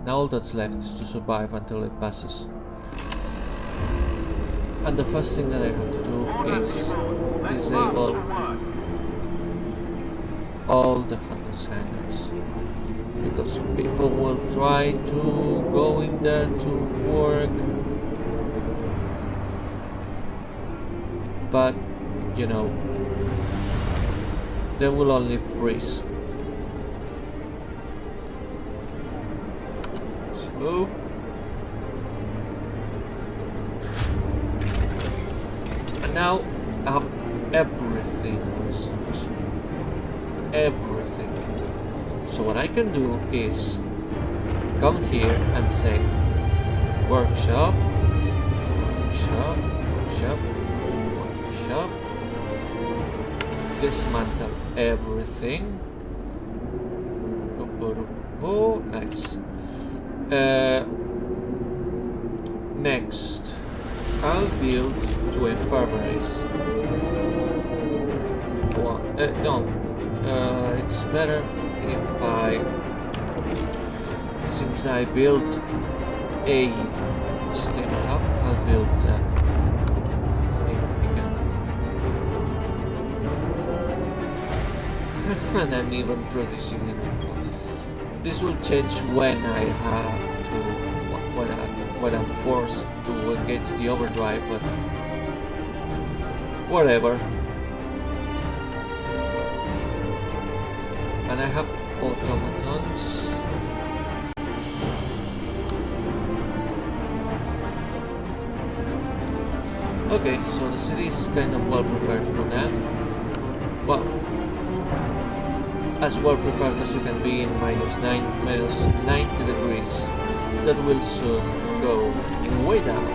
A: Now all that's left is to survive until it passes. And the first thing that I have to do is disable all the hunters' hangars, because people will try to go in there to work, but you know, they will only freeze. So and now I have everything research. Everything. So what I can do is come here and say workshop, workshop, workshop, workshop, dismantle everything. Nice. Next, I'll build 2 infirmaries. It's better if since I built a steam hub, I'll build and I'm even producing enough. This will change when I have to, when I'm forced to engage the overdrive, but whatever. And I have automatons. Okay, so the city is kind of well prepared for that. Well, as well prepared as you can be in minus 90 degrees. That will soon go way down.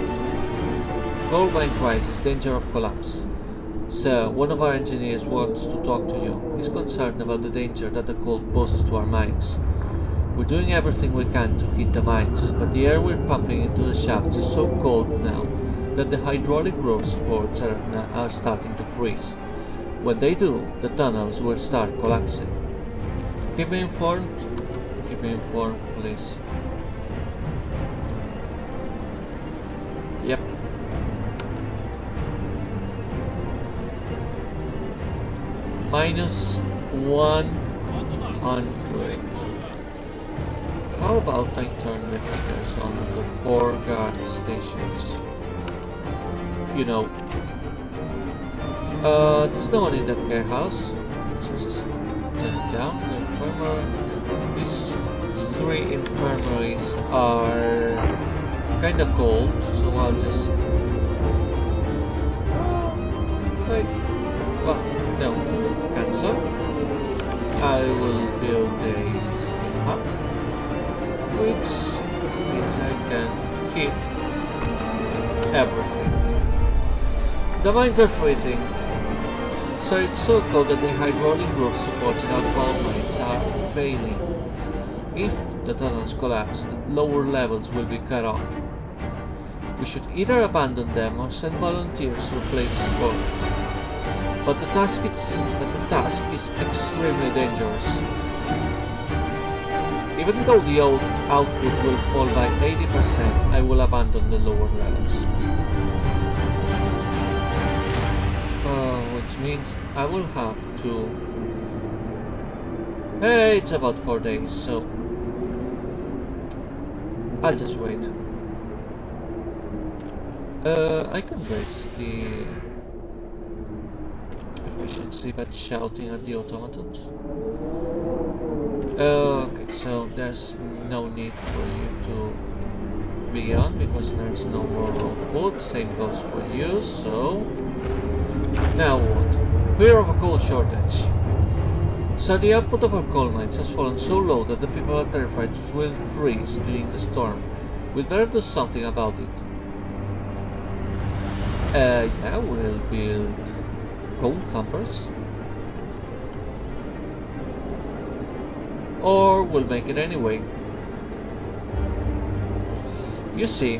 A: Gold mine crisis, danger of collapse. Sir, one of our engineers wants to talk to you. He's concerned about the danger that the cold poses to our mines. We're doing everything we can to heat the mines, but the air we're pumping into the shafts is so cold now that the hydraulic rope supports are starting to freeze. When they do, the tunnels will start collapsing. Keep me informed, please. Yep. Minus 100. How about I turn the heaters on the 4 guard stations? You know, There's no one in the care house. Just turn down the infirmary. These 3 infirmaries are kind of cold, so I'll just wait. Well, no, cancel. I will build a steam hub, which means I can heat everything. The mines are freezing, so it's so cold that the hydraulic groups supporting our coal mines are failing. If the tunnels collapse, the lower levels will be cut off. We should either abandon them or send volunteers to replace support. But the task is extremely dangerous. Even though the output will fall by 80%, I will abandon the lower levels. Which means I will have to... Hey, it's about 4 days, so... I'll just wait. I can raise the efficiency by shouting at the automatons. Okay, so there's no need for you to be on because there's no more raw food. Same goes for you, so... Now what? Fear of a coal shortage. So the output of our coal mines has fallen so low that the people are terrified will freeze during the storm. We'd better do something about it. Yeah, we'll build coal thumpers. Or we'll make it anyway. You see,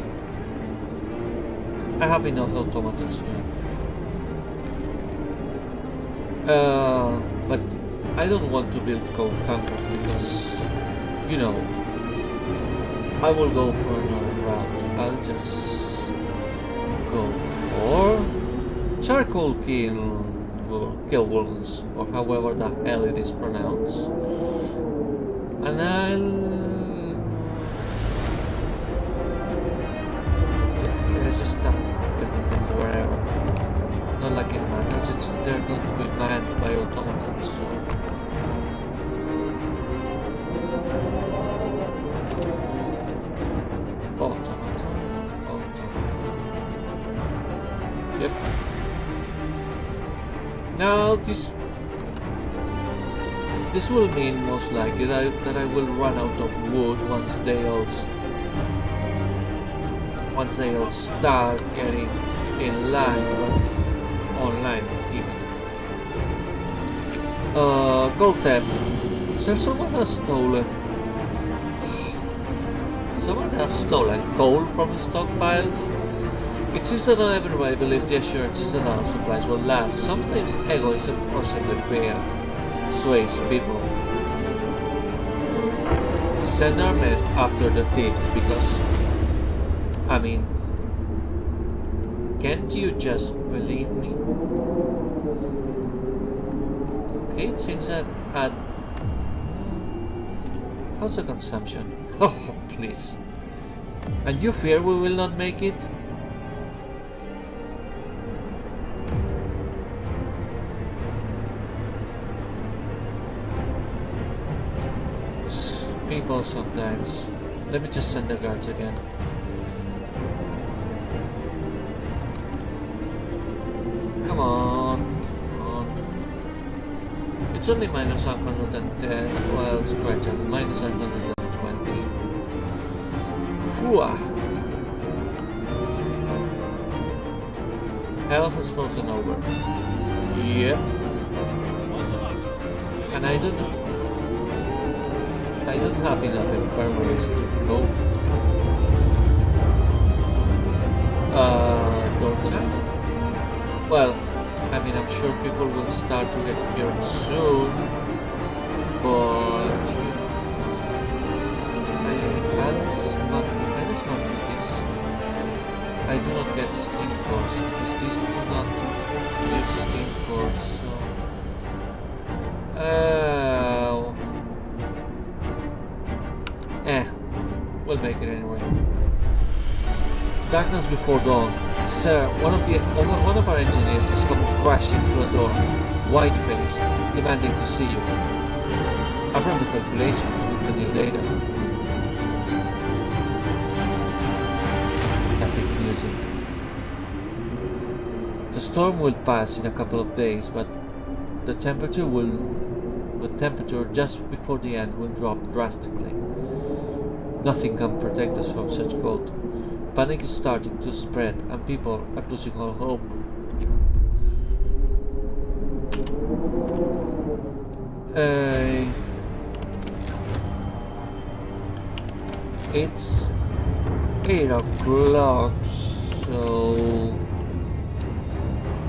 A: I have enough automatons here. But I don't want to build coal thumpers because, you know, I will go for another route. I'll just go for charcoal kilns, or however the hell it is pronounced. And let's just start building them wherever. Not like it matters, they're going to be manned by automatons, so... Automaton. Yep. Now this will mean most likely that I will run out of wood once they all start getting in line, but online even. Gold theft. So someone has stolen coal from the stockpiles. It seems that not everybody believes the assurances that our supplies will last. Sometimes egoism or simply fear sways people. Send our men after the thieves because, I mean, can't you just believe me? Okay, it seems that at... How's the consumption? Oh, please. And you fear we will not make it? People sometimes. Let me just send the guards again. Come on. It's only minus 110. Well, scratch it. Minus 120. Whoa. Hell has frozen over. Yep. And I don't have enough infirmaries to go. Don't I? Well, I mean, I'm sure people will start to get cured soon, but I do not get steam cores because these do not use steam cores. So, we'll make it anyway. Darkness before dawn. Sir, one of our engineers is crashing through a door, white-faced, demanding to see you. I run the calculations with the new data. Epic music. The storm will pass in a couple of days, but the temperature just before the end will drop drastically. Nothing can protect us from such cold. Panic is starting to spread and people are losing all hope. It's 8 o'clock, so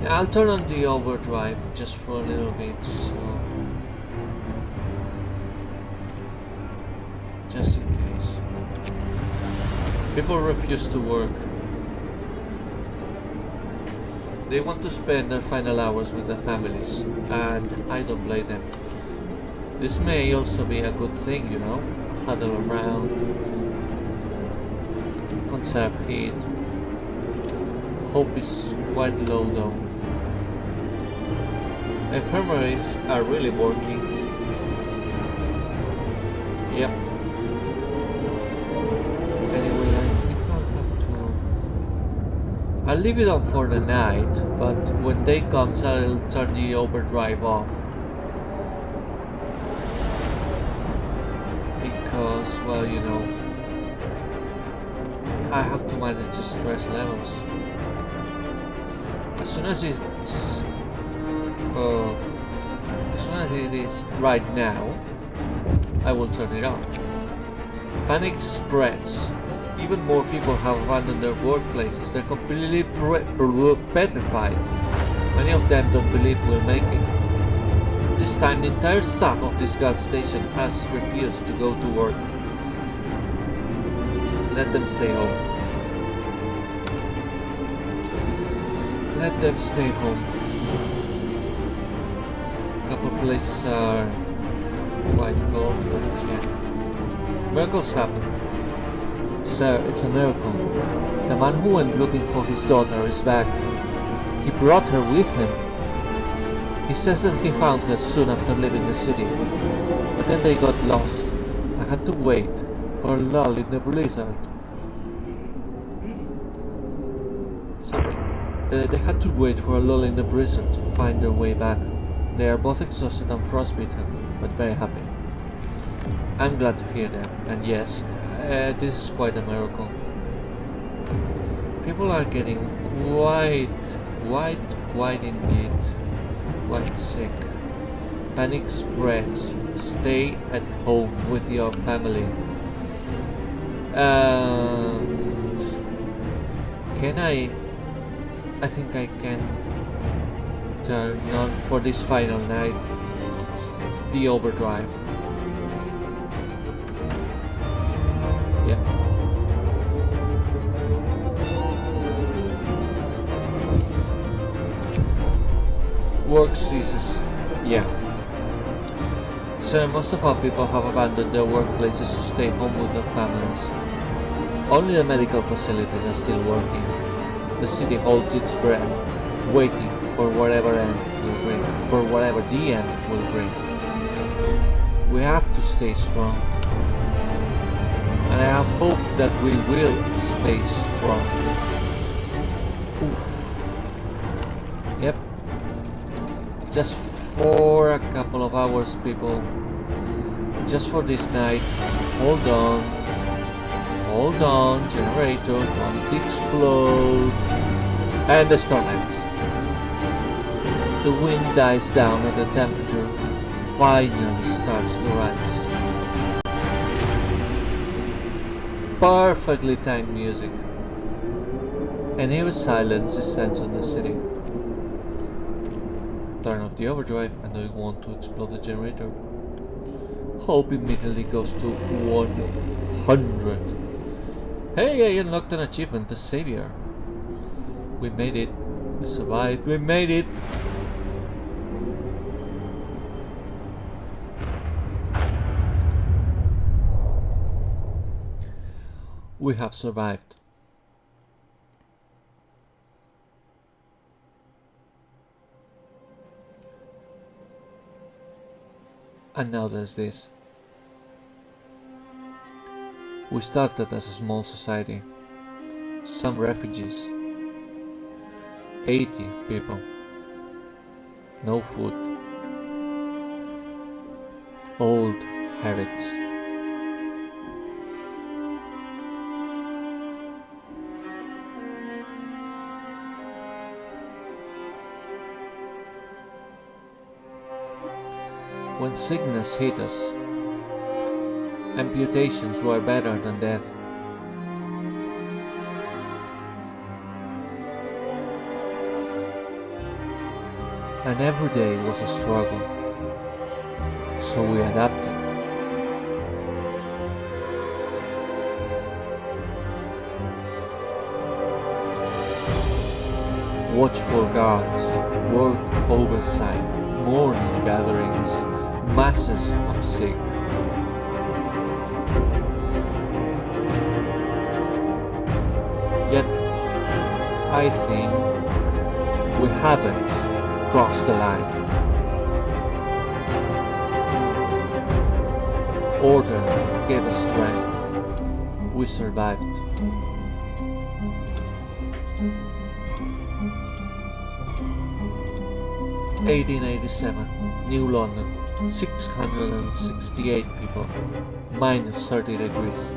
A: I'll turn on the overdrive just for a little bit, so just in case. People refuse to work. They want to spend their final hours with their families, and I don't blame them. This may also be a good thing, you know, huddle around, conserve heat. Hope is quite low though. Infirmaries are really working. Yep. Anyway, I think I'll have to... I'll leave it on for the night, but when day comes I'll turn the overdrive off. Because, well, you know, I have to manage the stress levels. As soon as it is right now, I will turn it off. Panic spreads. Even more people have abandoned their workplaces. They're completely petrified. Many of them don't believe we'll make it. This time, the entire staff of this gas station has refused to go to work. Let them stay home. Let them stay home. A couple places are quite cold, but yeah. Miracles happen. Sir, it's a miracle. The man who went looking for his daughter is back. He brought her with him. He says that he found her soon after leaving the city. But then they got lost. I had to wait for a lull in the blizzard. Sorry. They had to wait for a lull in the blizzard to find their way back. They are both exhausted and frostbitten, but very happy. I'm glad to hear that, and yes, this is quite a miracle. People are getting quite indeed, quite sick. Panic spreads. Stay at home with your family. And can I think I can turn on for this final night the overdrive. Yeah. Work ceases. Yeah. So most of our people have abandoned their workplaces to stay home with their families. Only the medical facilities are still working. The city holds its breath, waiting for whatever end will bring, for whatever the end will bring. We have to stay strong. And I have hope that we will stay strong. Oof. Yep. Just for a couple of hours, people. Just for this night. Hold on. Hold on, generator, don't explode. And the storm ends. The wind dies down and the temperature finally starts to rise. Perfectly timed music. And here silence descends on the city. Turn off the overdrive and I want to explode the generator. Hope immediately goes to 100. Hey, I unlocked an achievement, the Savior. We made it. We survived. We made it. We have survived. And now there's this. We started as a small society. Some refugees. 80 people. No food. Old habits. When sickness hit us, amputations were better than death. And every day was a struggle, so we adapted. Watchful guards, work oversight, morning gatherings, masses of sick. Yet, I think we haven't crossed the line. Order gave us strength. We survived. (1887) New London, 668 people, minus 30 degrees.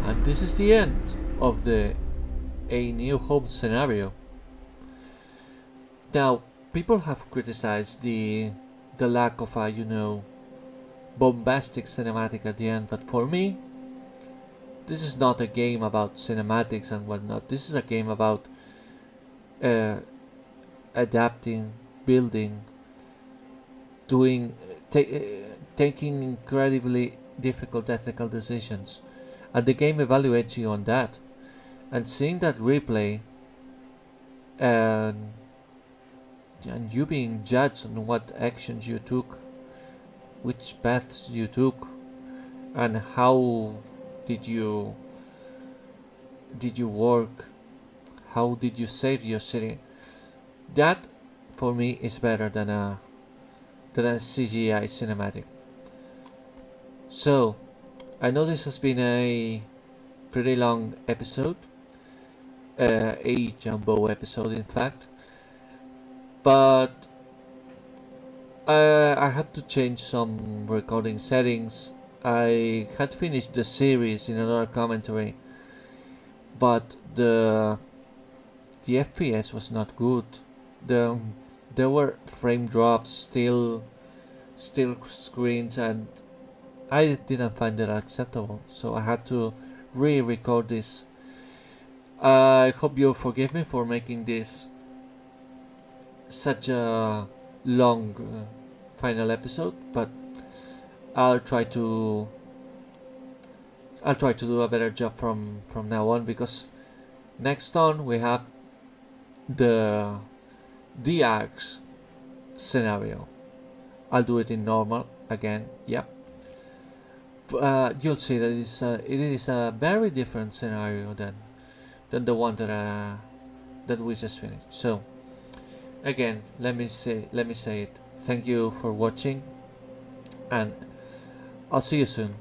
A: And this is the end of the A New Home scenario. Now, people have criticized the lack of a, bombastic cinematic at the end, but for me, this is not a game about cinematics and whatnot. This is a game about adapting, building, taking incredibly difficult ethical decisions, and the game evaluates you on that. And seeing that replay and you being judged on what actions you took, which paths you took, and how did you work, how did you save your city, that for me is better than a CGI cinematic. So I know this has been a pretty long episode, a jumbo episode in fact, but I had to change some recording settings. I had finished the series in another commentary, but the FPS was not good. There were frame drops, still screens, and I didn't find it acceptable, so I had to re-record this. I hope you'll forgive me for making this such a long final episode, but I'll try to do a better job from now on, because next on we have the arcs scenario. I'll do it in normal again. Yep. You'll see that it is a very different scenario than the one that we just finished. So again, let me say it. Thank you for watching, and I'll see you soon.